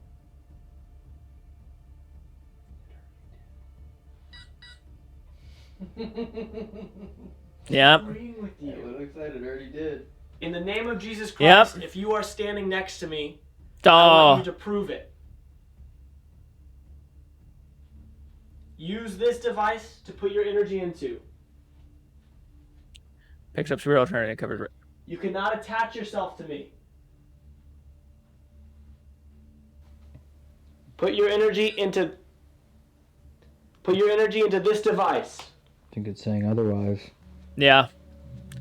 Yep. Agreeing with you. A little excited, already did. In the name of Jesus Christ, if you are standing next to me, I Oh. want you to prove it. Use this device to put your energy into. Picks up real alternative covers. You cannot attach yourself to me. Put your energy into this device. I think it's saying otherwise. Yeah.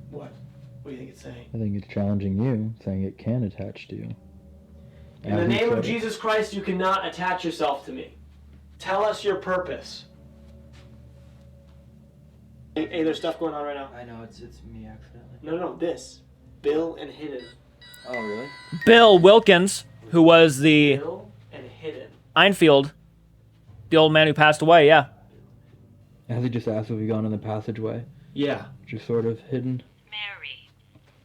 What? What do you think it's saying? I think it's challenging you, saying it can attach to you. In the name of Jesus Christ, you cannot attach yourself to me. Tell us your purpose. Hey, there's stuff going on right now. I know, it's me accidentally. No, this. Bill and Hidden. Oh, really? Bill Wilkins, who was the Bill and Hidden. Einfield, the old man who passed away, yeah. Has he just asked if we've gone in the passageway? Yeah. Just sort of hidden. Mary.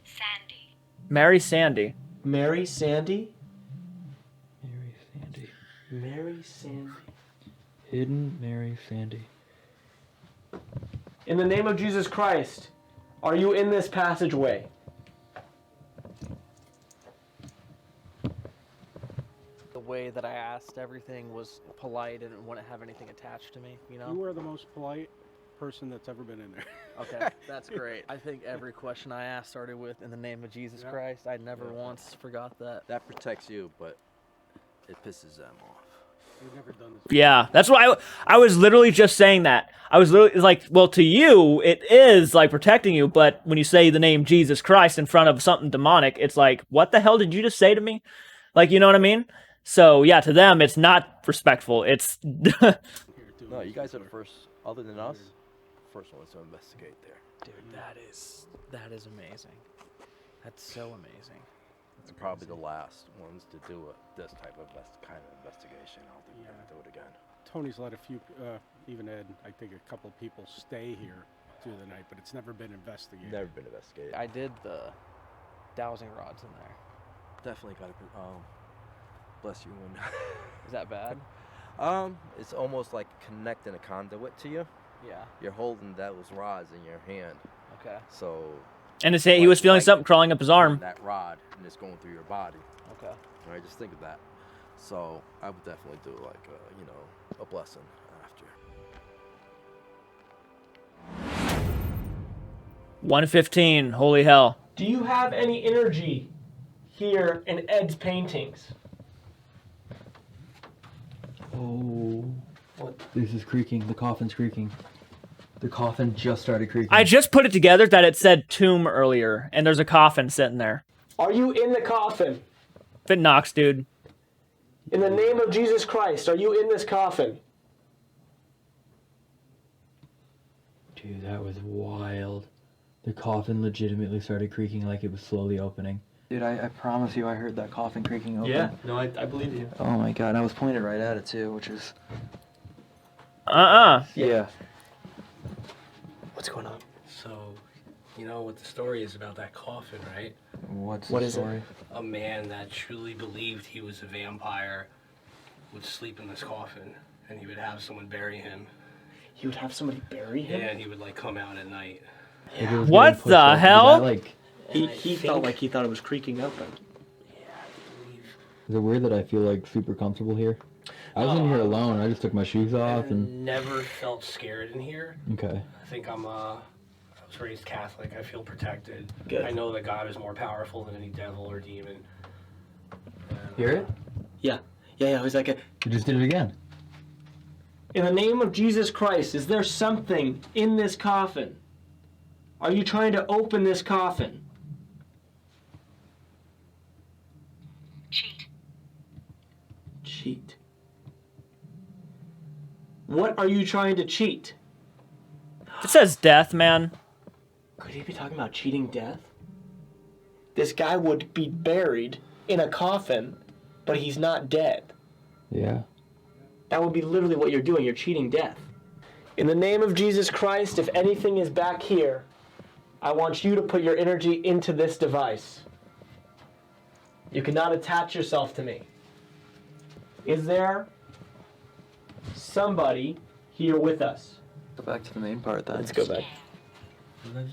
Sandy. Mary Sandy. Mary Sandy? Mary Sandy. Mary Sandy. Hidden Mary Sandy. In the name of Jesus Christ, are you in this passageway? The way that I asked everything was polite and wouldn't have anything attached to me, you know? You were the most polite person that's ever been in there. Okay, that's great. I think every question I asked started with, in the name of Jesus Christ. I never once forgot that. That protects you, but it pisses them off. We've never done this. Yeah, that's why I was literally just saying that. I was literally like, well, to you, it is like protecting you, but when you say the name Jesus Christ in front of something demonic, it's like, what the hell did you just say to me? Like, you know what I mean? So, yeah, to them, it's not respectful. It's... No, you guys are the first, other than us, first ones to investigate there. Dude, that is amazing. That's so amazing. It's probably the last ones to do this type of kind of investigation. I don't think we're going to do it again. Tony's let a few, even Ed, I think a couple people stay here through the night, but it's never been investigated. Never been investigated. I did the dowsing rods in there. Definitely got to, bless you. Is that bad? It's almost like connecting a conduit to you. Yeah. You're holding those rods in your hand. Okay. So. And he was feeling something crawling up his arm. That rod, and it's going through your body. Okay. All right, just think of that. So I would definitely do like a blessing after. 1:15. Holy hell. Do you have any energy here in Ed's paintings? Oh. What? This is creaking. The coffin's creaking. The coffin just started creaking. I just put it together that it said tomb earlier, and there's a coffin sitting there. Are you in the coffin? If it knocks, dude. In the name of Jesus Christ, are you in this coffin? Dude, that was wild. The coffin legitimately started creaking like it was slowly opening. Dude, I promise you I heard that coffin creaking open. Yeah, no, I believe you. Oh my god, I was pointed right at it too, which is... Yeah. What's going on? So, you know what the story is about that coffin, right? What is it? story? A man that truly believed he was a vampire would sleep in this coffin, and he would have someone bury him. He would have somebody bury him? Yeah, and he would like come out at night. Like it was What getting pushed the open. hell? Is that, like, He felt like he thought it was creaking open. is it weird that I feel like super comfortable here? I was in here alone. I just took my shoes off and... Never felt scared in here. Okay. I think I was raised Catholic. I feel protected. Good. I know that God is more powerful than any devil or demon. Hear it? Yeah. It was like You just did it again. in the name of Jesus Christ, is there something in this coffin? Are you trying to open this coffin? Cheat. What are you trying to cheat? It says death, man. Could he be talking about cheating death? This guy would be buried in a coffin, but he's not dead. Yeah. That would be literally what you're doing. You're cheating death. In the name of Jesus Christ, if anything is back here, I want you to put your energy into this device. You cannot attach yourself to me. Is there somebody here with us? Go back to the main part then. Let's go back.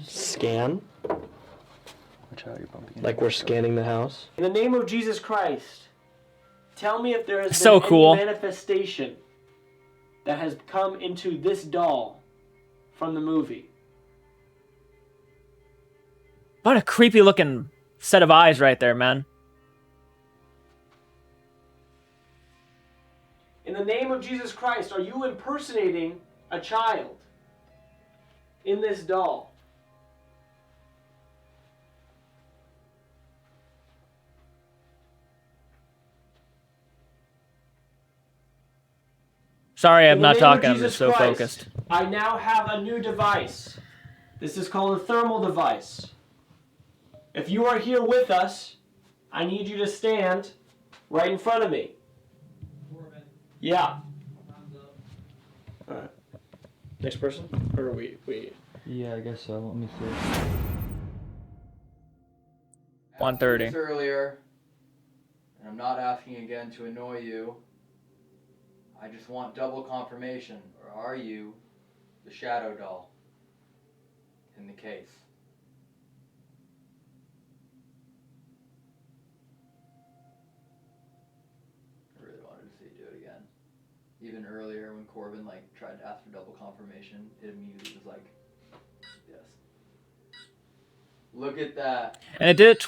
Scan. Watch out, you're bumping. Like we're scanning the house. In the name of Jesus Christ, tell me if there has So been cool. any manifestation that has come into this doll from the movie. What a creepy looking set of eyes right there, man. In the name of Jesus Christ, are you impersonating a child in this doll? Sorry, I'm In the not name of talking. I'm Jesus just so Christ, focused. I now have a new device. This is called a thermal device. If you are here with us, I need you to stand right in front of me. Yeah. Alright. Next person? Or we. Yeah, I guess so. Let me see. 1:30. Earlier, and I'm not asking again to annoy you. I just want double confirmation. Or are you the shadow doll in the case? I really wanted to see you do it again. Even earlier when Corbin tried to ask for double confirmation, it immediately was like, yes. Look at that. And it did it.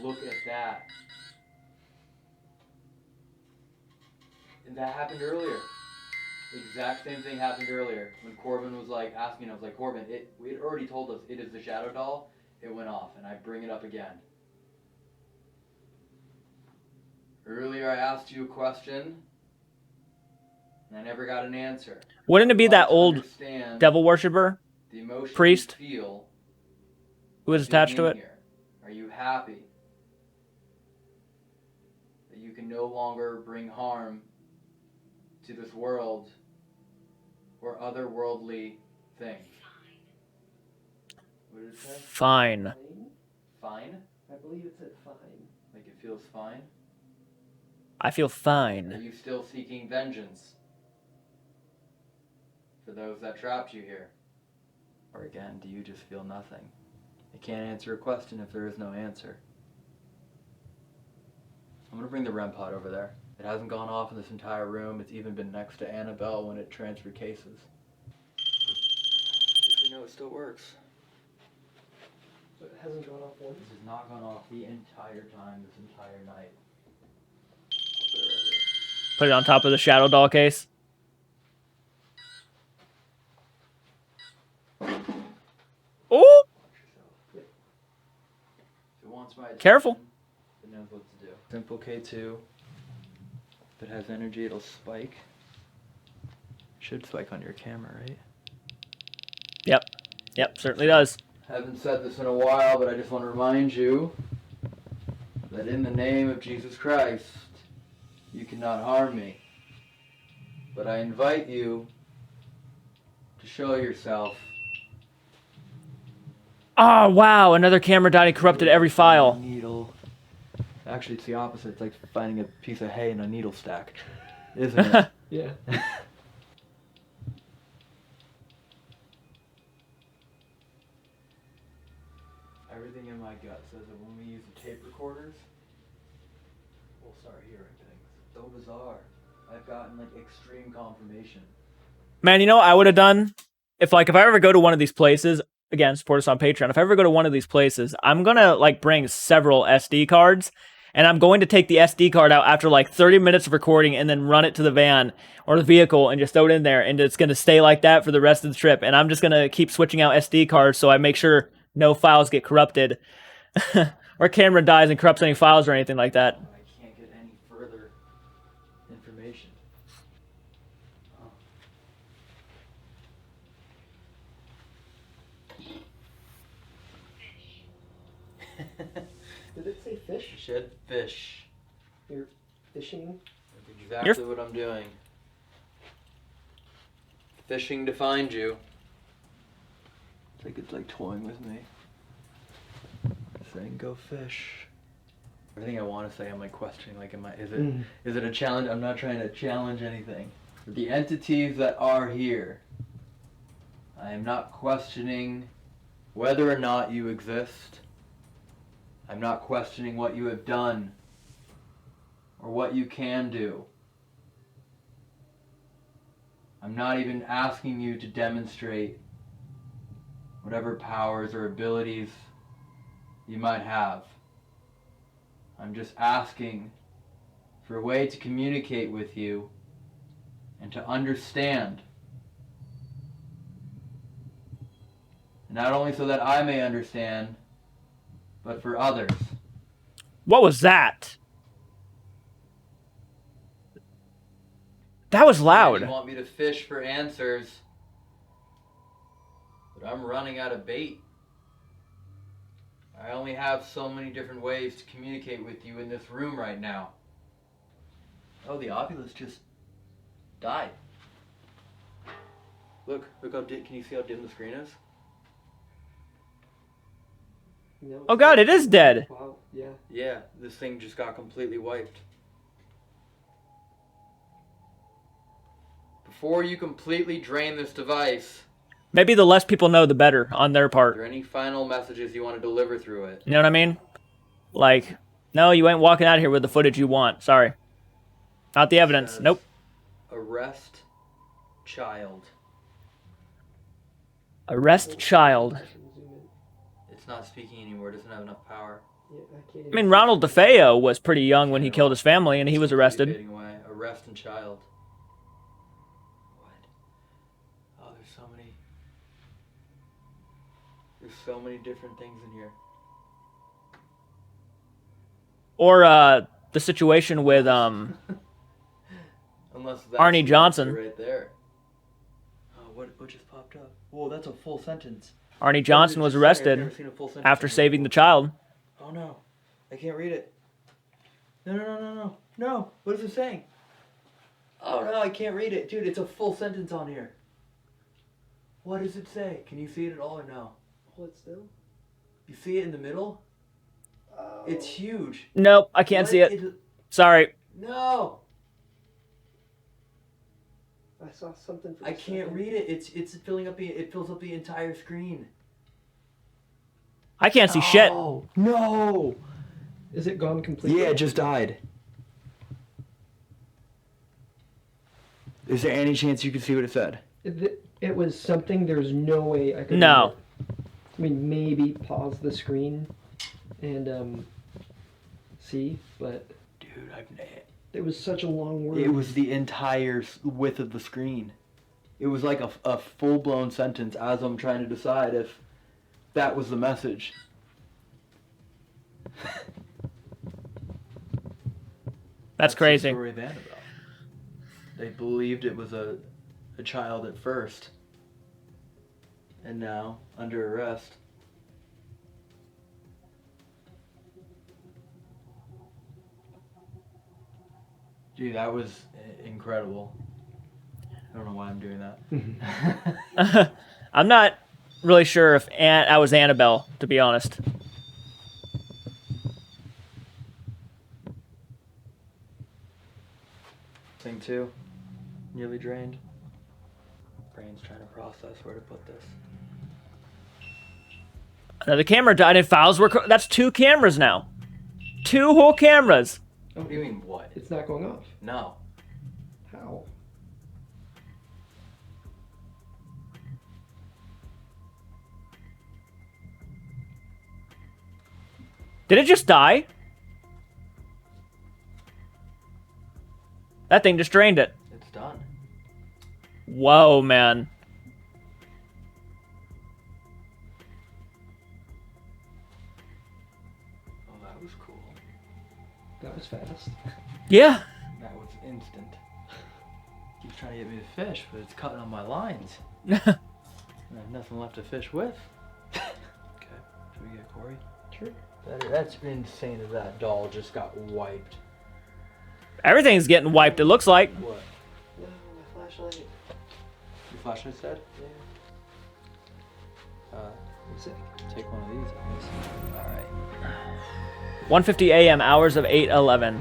Look at that. And that happened earlier. The exact same thing happened earlier when Corbin was asking. I was like, Corbin, we had already told us it is the shadow doll. It went off, and I bring it up again. Earlier, I asked you a question, and I never got an answer. Wouldn't it be that old Understand devil worshiper the emotion priest you feel who was being attached to in it? here. Are you happy that you can no longer bring harm to this world or otherworldly things? What did it say? Fine. Fine? I believe it said fine. Like it feels fine? I feel Are fine. you still seeking vengeance for those that trapped you here? Or again, do you just feel nothing? You can't answer a question if there is no answer. I'm gonna bring the REM pod over there. It hasn't gone off in this entire room. It's even been next to Annabelle when it transferred cases. Just so you know, it still works. But it hasn't gone off once. This has not gone off the entire time, this entire night. I'll put it right here. Put it on top of the shadow doll case. Oh! If it wants my attention, Careful. it knows what to do. Simple K2. If it has energy, it'll spike. Should spike on your camera, right? Yep. Yep, certainly does. Haven't said this in a while, but I just want to remind you that in the name of Jesus Christ, you cannot harm me. But I invite you to show yourself. Oh, wow. Another camera died and corrupted every file. Needle. Actually, it's the opposite. It's like finding a piece of hay in a needle stack, isn't it? Yeah. Everything in my gut says that when we use the tape recorders, we'll start hearing things. So bizarre. I've gotten extreme confirmation. Man, you know what I would have done? If I ever go to one of these places, again, support us on Patreon. If I ever go to one of these places, I'm going to bring several SD cards. And I'm going to take the SD card out after 30 minutes of recording and then run it to the van or the vehicle and just throw it in there. And it's going to stay like that for the rest of the trip. And I'm just going to keep switching out SD cards so I make sure no files get corrupted. Or camera dies and corrupts any files or anything like that. I can't get any further information. Did it say fish? Shed fish. You're fishing? That's exactly what I'm doing. Fishing to find you. It's like toying with me. thing, go fish. Everything I want to say, I'm like questioning, like, is it a challenge? I'm not trying to challenge anything. The entities that are here, I am not questioning whether or not you exist. I'm not questioning what you have done or what you can do. I'm not even asking you to demonstrate whatever powers or abilities you might have. I'm just asking for a way to communicate with you and to understand. Not only so that I may understand, but for others. What was that? That was loud. You want me to fish for answers, but I'm running out of bait. I only have so many different ways to communicate with you in this room right now. Oh, the Ovilus just died. Look how dim, can you see how dim the screen is? Oh god, it is dead. Wow, yeah. Yeah, this thing just got completely wiped. Before you completely drain this device, Maybe the less people know, the better on their are part. there any final messages you want to deliver through it? You know what I mean? Like, no, you ain't walking out here with the footage you want. Sorry. Not the evidence. Says, Nope. Arrest child. Arrest child. It's not speaking anymore. It doesn't have enough power. Yeah, I can't I mean, Ronald DeFeo was pretty young when he killed his family, and he was arrested. Fading away. Arrest and child. What? Oh, there's so many. There's so many different things in here. Or the situation with Unless that's Arnie Johnson. right there. Oh, what just popped up? Whoa, that's a full sentence. Arnie Johnson was arrested after saving the child. Oh no, I can't read it. No. What is it saying? Oh no, I can't read it. Dude, it's a full sentence on here. What does it say? Can you see it at all or no? Hold it still. You see it in the middle? Oh. It's huge. Nope, I can't see it. Sorry. No, I saw something. For I can't read it. It's filling up it fills up the entire screen. I can't see shit. Oh no! Is it gone completely? Yeah, it just died. Is there any chance you can see what it said? It was something. There's no way I could. No. I mean, maybe pause the screen and see, but Dude, it was such a long word. it was the entire width of the screen. It was like a full-blown sentence as I'm trying to decide if that was the message. That's crazy. The story of Annabelle. They believed it was a child at first, and now under arrest. Dude, that was incredible. I don't know why I'm doing that. I'm not really sure if I was Annabelle, to be honest. Thing 2, nearly drained. Brain's trying to process where to put this. Another camera died and files were... That's 2 cameras now. 2 whole cameras. What do you mean, what? It's not going off. No. How? Did it just die? That thing just drained it. It's done. Whoa, man. Oh, that was cool. That was fast. Yeah. That was instant. Keeps trying to get me to fish, but it's cutting on my lines. I have nothing left to fish with. Okay, should we get Corey? Sure. That's insane that that doll just got wiped. Everything's getting wiped, it looks like. What? No, my flashlight. Your flashlight dead? Yeah. Take one of these, I guess. Alright. 1:50 a.m. Hours of 8:11.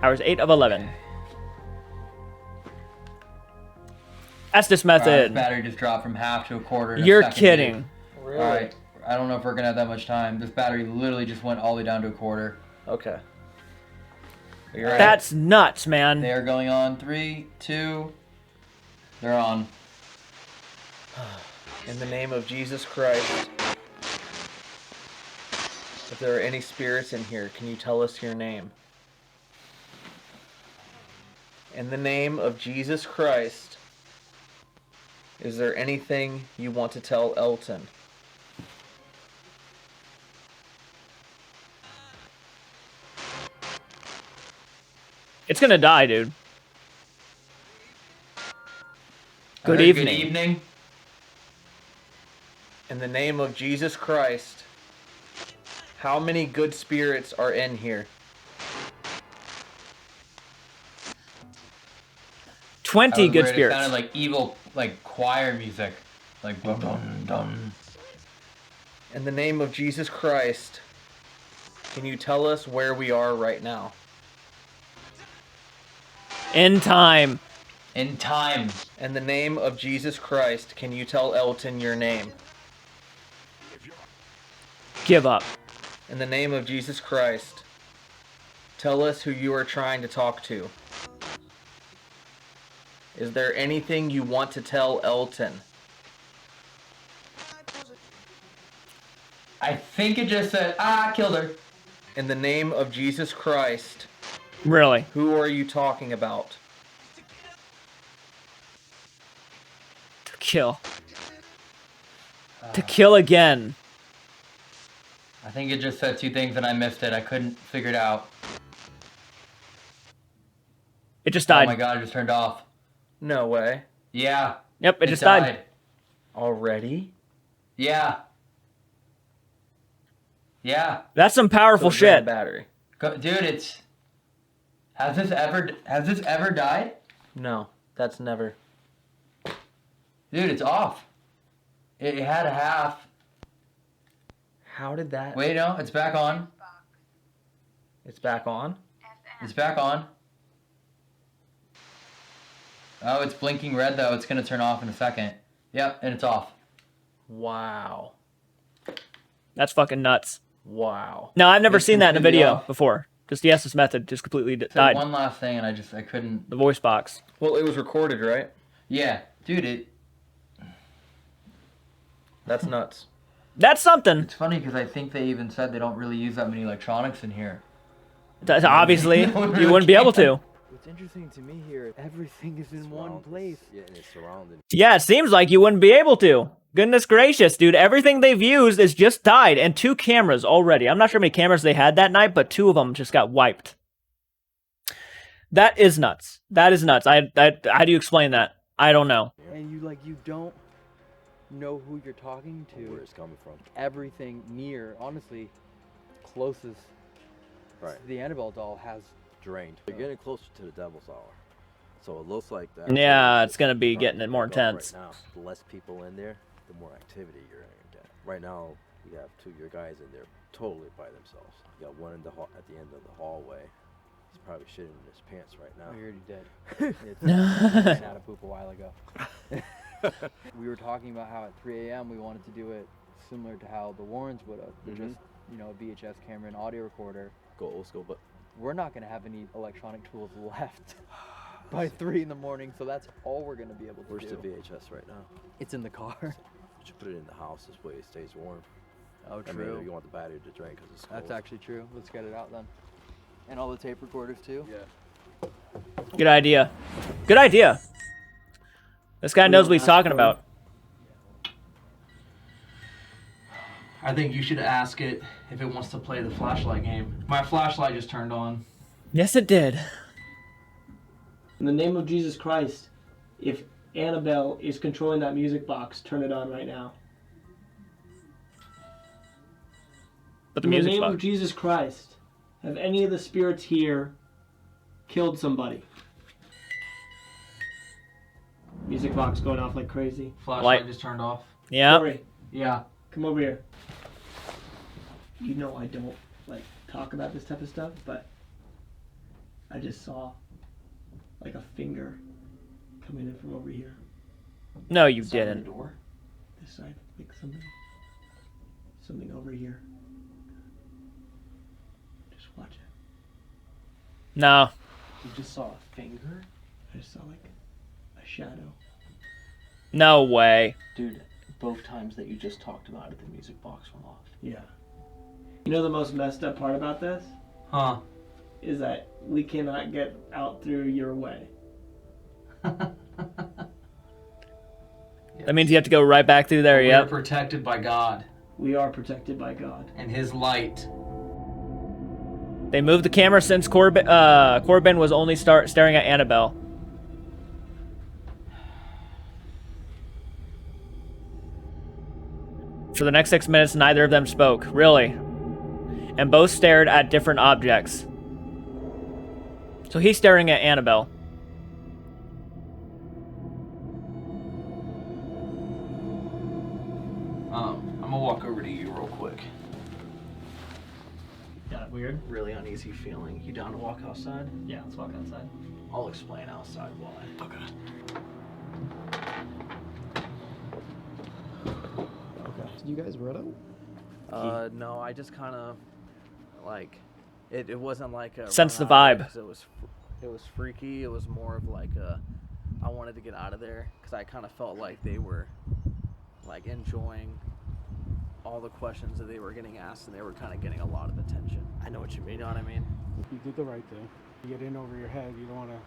Hours 8 of 11. Estes Wow, this method. battery just dropped from half to a quarter. In You're a second, kidding. dude. Really? Alright. I don't know if we're gonna have that much time. This battery literally just went all the way down to a quarter. Okay. You're right. That's nuts, man. They are going on. 3, 2. They're on. In the name of Jesus Christ, if there are any spirits in here, can you tell us your name? In the name of Jesus Christ, is there anything you want to tell Elton? It's gonna die, dude. Good evening. Good evening. In the name of Jesus Christ, how many good spirits are in here? 20 good It spirits. sounded like evil, like choir music. Like dun dun dun. In the name of Jesus Christ, can you tell us where we are right now? In time. In time. In the name of Jesus Christ, can you tell Elton your name? Give up. In the name of Jesus Christ, tell us who you are trying to talk to. Is there anything you want to tell Elton? I think it just said, I killed her. In the name of Jesus Christ, Really? who are you talking about? To kill. To kill again. I think it just said 2 things and I missed it. I couldn't figure it out. It just died. Oh my god, it just turned off. No way. Yeah. Yep, it just died. Already? Yeah. Yeah. That's some powerful So dead shit. Battery. Dude, it's... Has this ever died? No, that's never. Dude, it's off. It had a half. How did that? Wait, no, it's back on. It's back on? It's back on. Oh, it's blinking red though. It's gonna turn off in a second. Yep, and it's off. Wow. That's fucking nuts. Wow. No, I've never It's seen that in a completely video off. before. Just the Estes method just completely Said died. one last thing and I couldn't. The voice box. Well, it was recorded, right? Yeah, dude, That's nuts. That's something. it's funny because I think they even said they don't really use that many electronics in here. Obviously, No one you really wouldn't be able can. to. What's interesting to me here, everything is in one place. Yeah, and it's surrounded. Yeah, it seems like you wouldn't be able to. Goodness gracious, dude. Everything they've used is just died. And 2 cameras already. I'm not sure how many cameras they had that night, but 2 of them just got wiped. That is nuts. That is nuts. How do you explain that? I don't know. And you don't know who you're talking to. Where it's coming from. Everything near, honestly, closest to the Annabelle doll has drained. You're getting closer to the devil's hour. So it looks like that. Yeah, it's going to be getting it more intense. Right now, the less people in there, the more activity you're going to get. Right now, you have 2 of your guys in there totally by themselves. You got one in the at the end of the hallway. He's probably shitting in his pants right now. We already did. Ran out of poop a while ago. We were talking about how at 3 a.m. we wanted to do it similar to how the Warrens would have, with just a VHS camera and audio recorder. Go old school, but we're not going to have any electronic tools left by 3 in the morning, so that's all we're going to be able to do. Where's the VHS right now? It's in the car. You should put it in the house, this way it stays warm. Oh, I true. mean, you want the battery to drain because it's cold. That's actually true. Let's get it out then. And all the tape recorders too? Yeah. Good idea. Good idea. This guy knows what he's talking about. I think you should ask it if it wants to play the flashlight game. My flashlight just turned on. Yes, it did. In the name of Jesus Christ, if Annabelle is controlling that music box, turn it on right now. But the In the music's name fucked. of Jesus Christ, have any of the spirits here killed somebody? Music box going off like crazy. Flashlight Light. just turned off. Yeah. Corey, Yeah. Come over here. You know I don't like talk about this type of stuff, but I just saw like a finger coming in from over here. No, you This side of the didn't. door. This side, like something over here. Just watch it. No. You just saw a finger? I just saw like a shadow. No way. Dude, both times that you just talked about it, the music box went off. Yeah. You know the most messed up part about this? Huh? Is that we cannot get out through your way. That means you have to go right back through there, We yep. are protected by God. We are protected by God. And His light. They moved the camera since Corbin was only staring at Annabelle. For the next 6 minutes, neither of them spoke. Really. And both stared at different objects. So he's staring at Annabelle. I'm gonna walk over to you real quick. Got it weird? Really uneasy feeling. You down to walk outside? Yeah, let's walk outside. I'll explain outside why. Okay. Did you guys read them? No, I just kind of like it wasn't like a Sense run the out of vibe. there 'cause it was freaky. It was more of like a I wanted to get out of there because I kind of felt like they were like enjoying all the questions that they were getting asked, and they were kind of getting a lot of attention. I know what you mean. You know what I mean? You did the right thing. You get in over your head. You don't want to.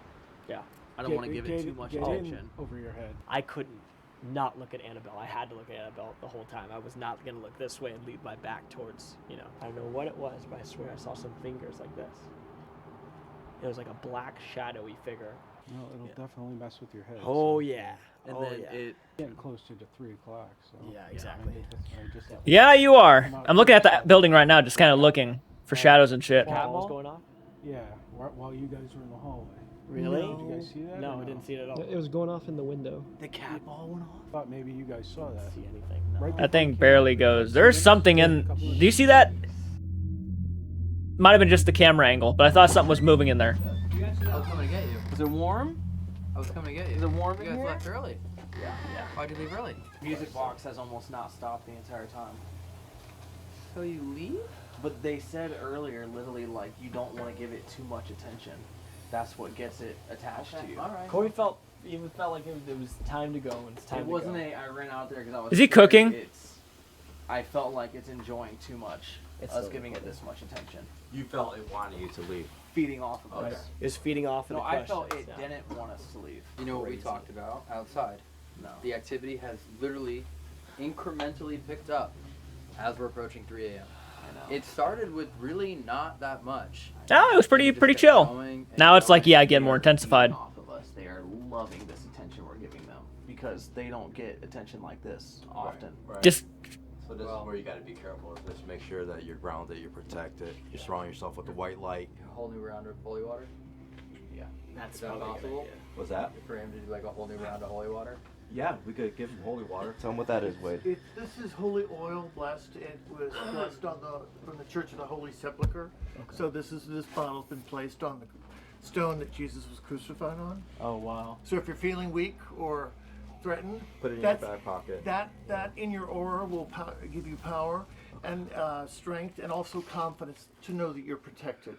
Yeah. I don't want to give it too much attention. Over your head. I couldn't not look at Annabelle. I had to look at Annabelle the whole time. I was not going to look this way and leave my back towards, I don't know what it was, but I swear I saw some fingers like this. It was like a black, shadowy figure. No, it'll definitely mess with your head. Oh, so- yeah. And Oh, then yeah. it Getting closer to 3 o'clock. So Yeah, exactly. I just Yeah, you are. I'm looking at the building right now, just kind of looking for shadows and shit. Cat balls going off? Yeah, while you guys were in the hallway. Really? Did you guys see that? No, or I didn't see it at all. It was going off in the window. the cat ball went off. I thought maybe you guys saw that. See anything? No. Right That thing barely goes. There's something in... Do you see that? Might have been just the camera angle, but I thought something was moving in there. I was coming to get you. Is it warm? I was coming to get you. Is it warm You in guys here? left early. Yeah. Why'd you leave early? Music box has almost not stopped the entire time. So you leave? But they said earlier, literally, like, you don't want to give it too much attention. That's what gets it attached to you. All right. Corey even felt like it was time to go, and it's time It to wasn't go. I ran out there because I was Is he scared. cooking? I felt like it's enjoying too much. It's us so giving it recorded. this much attention. You felt it wanted you to leave. Feeding off of Okay. us. It's feeding off of No, the I felt questions, it didn't want us to leave. You know what we Crazy. talked about outside? No. The activity has literally incrementally picked up as we're approaching 3 a.m. I know. It started with really not that much. No, it was pretty Just kept chill. going and Now it's like, going. yeah, getting more intensified. Off of us. They are loving this attention we're giving them because they don't get attention like this often. Right. Just... So this is where you got to be careful. Just make sure that you're grounded, you're protected, you're surrounding yourself with the white light. A whole new round of holy water. Yeah. That's Is that probably a good possible? idea. What's that? For him to do like a whole new round of holy water. Yeah, we could give him holy water. Tell him what that is, Wade. This is holy oil blessed. It was blessed from the Church of the Holy Sepulchre. So this bottle's been placed on the stone that Jesus was crucified on. Oh, wow. So if you're feeling weak or threatened, Put it in your back pocket. That in your aura will give you power and strength, and also confidence to know that you're protected.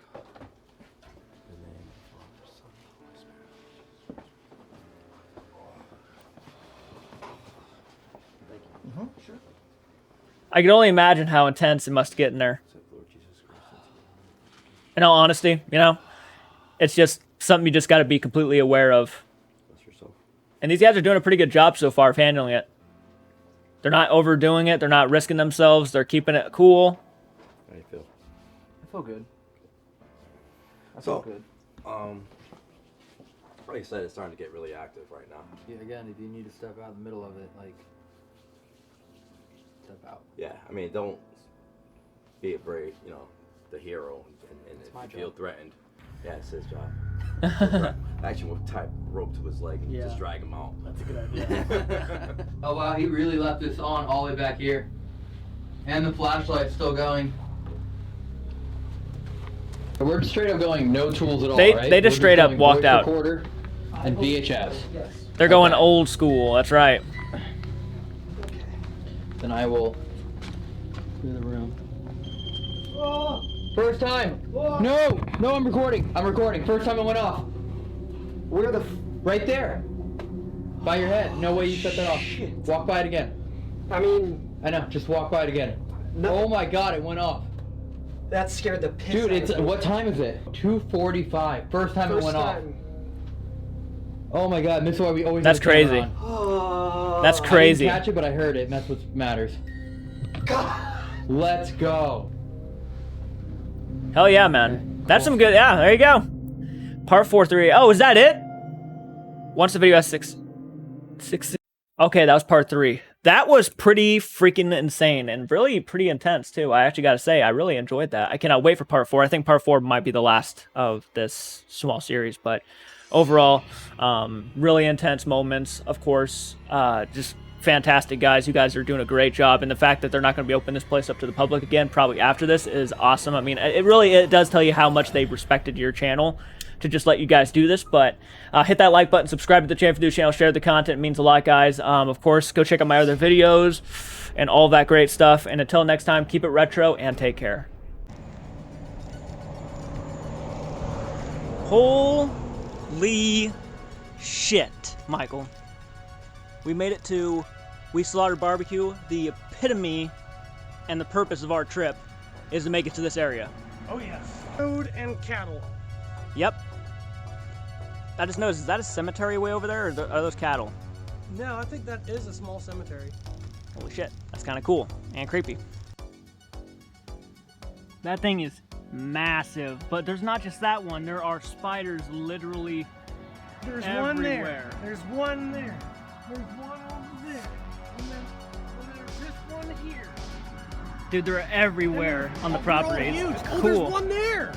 Sure. I can only imagine how intense it must get in there. In all honesty, it's just something you just got to be completely aware of. And these guys are doing a pretty good job so far of handling it. They're not overdoing it. They're not risking themselves. They're keeping it cool. How do you feel? I feel good. I So, feel good. Like I said, it's starting to get really active right now. Yeah, again, if you need to step out in the middle of it, like step out. Yeah, I mean, don't be afraid, the hero, and It's if my you feel job. threatened, yeah, it's his job. Actually, we'll tie rope to his leg and Yeah. just drag him out. That's a good idea. Oh wow, he really left this on all the way back here. And the flashlight's still going. We're straight up going no tools at all, They right? they just straight up walked out. Recorder and VHS. They're going old school. That's right. Then I will clear the room. First time. No, I'm recording. First time it went off. Where the? Right there. By your head. No way you shut that off. Shit. Walk by it again. I mean, I know. Just walk by it again. No. Oh my God! It went off. that scared the piss Dude, out it's of me. what time is it? 2:45. First time it went off. Oh my God! This is why we always. That's have the camera crazy. on. That's crazy. I didn't catch it, but I heard it, and that's what matters. Let's go. Hell yeah, man. That's some good. Yeah, there you go. Part 4-3. Oh, is that it? Once the video has six. Okay, that was part 3. That was pretty freaking insane and really pretty intense too. I actually got to say, I really enjoyed that. I cannot wait for part 4. I think part 4 might be the last of this small series, but overall, really intense moments. Of course, just fantastic, guys. You guys are doing a great job, and the fact that they're not going to be opening this place up to the public again probably after this is awesome. I mean, it does tell you how much they respected your channel to just let you guys do this. But hit that like button, subscribe to the channel for the channel, share the content. It means a lot, guys. Of course, go check out my other videos and all that great stuff. And until next time, keep it retro and take care. Holy shit, Michael. We made it to We Slaughtered Barbecue. The epitome and the purpose of our trip is to make it to this area. Oh yes. Food and cattle. Yep. I just noticed, is that a cemetery way over there, or are those cattle? No, I think that is a small cemetery. Holy shit, that's kind of cool and creepy. That thing is massive, but there's not just that one. There are spiders literally There's everywhere. one there. There's one there. There's one over there. And then there's this one here. Dude, they're everywhere on the They're all property. huge. It's Oh, cool. there's one there.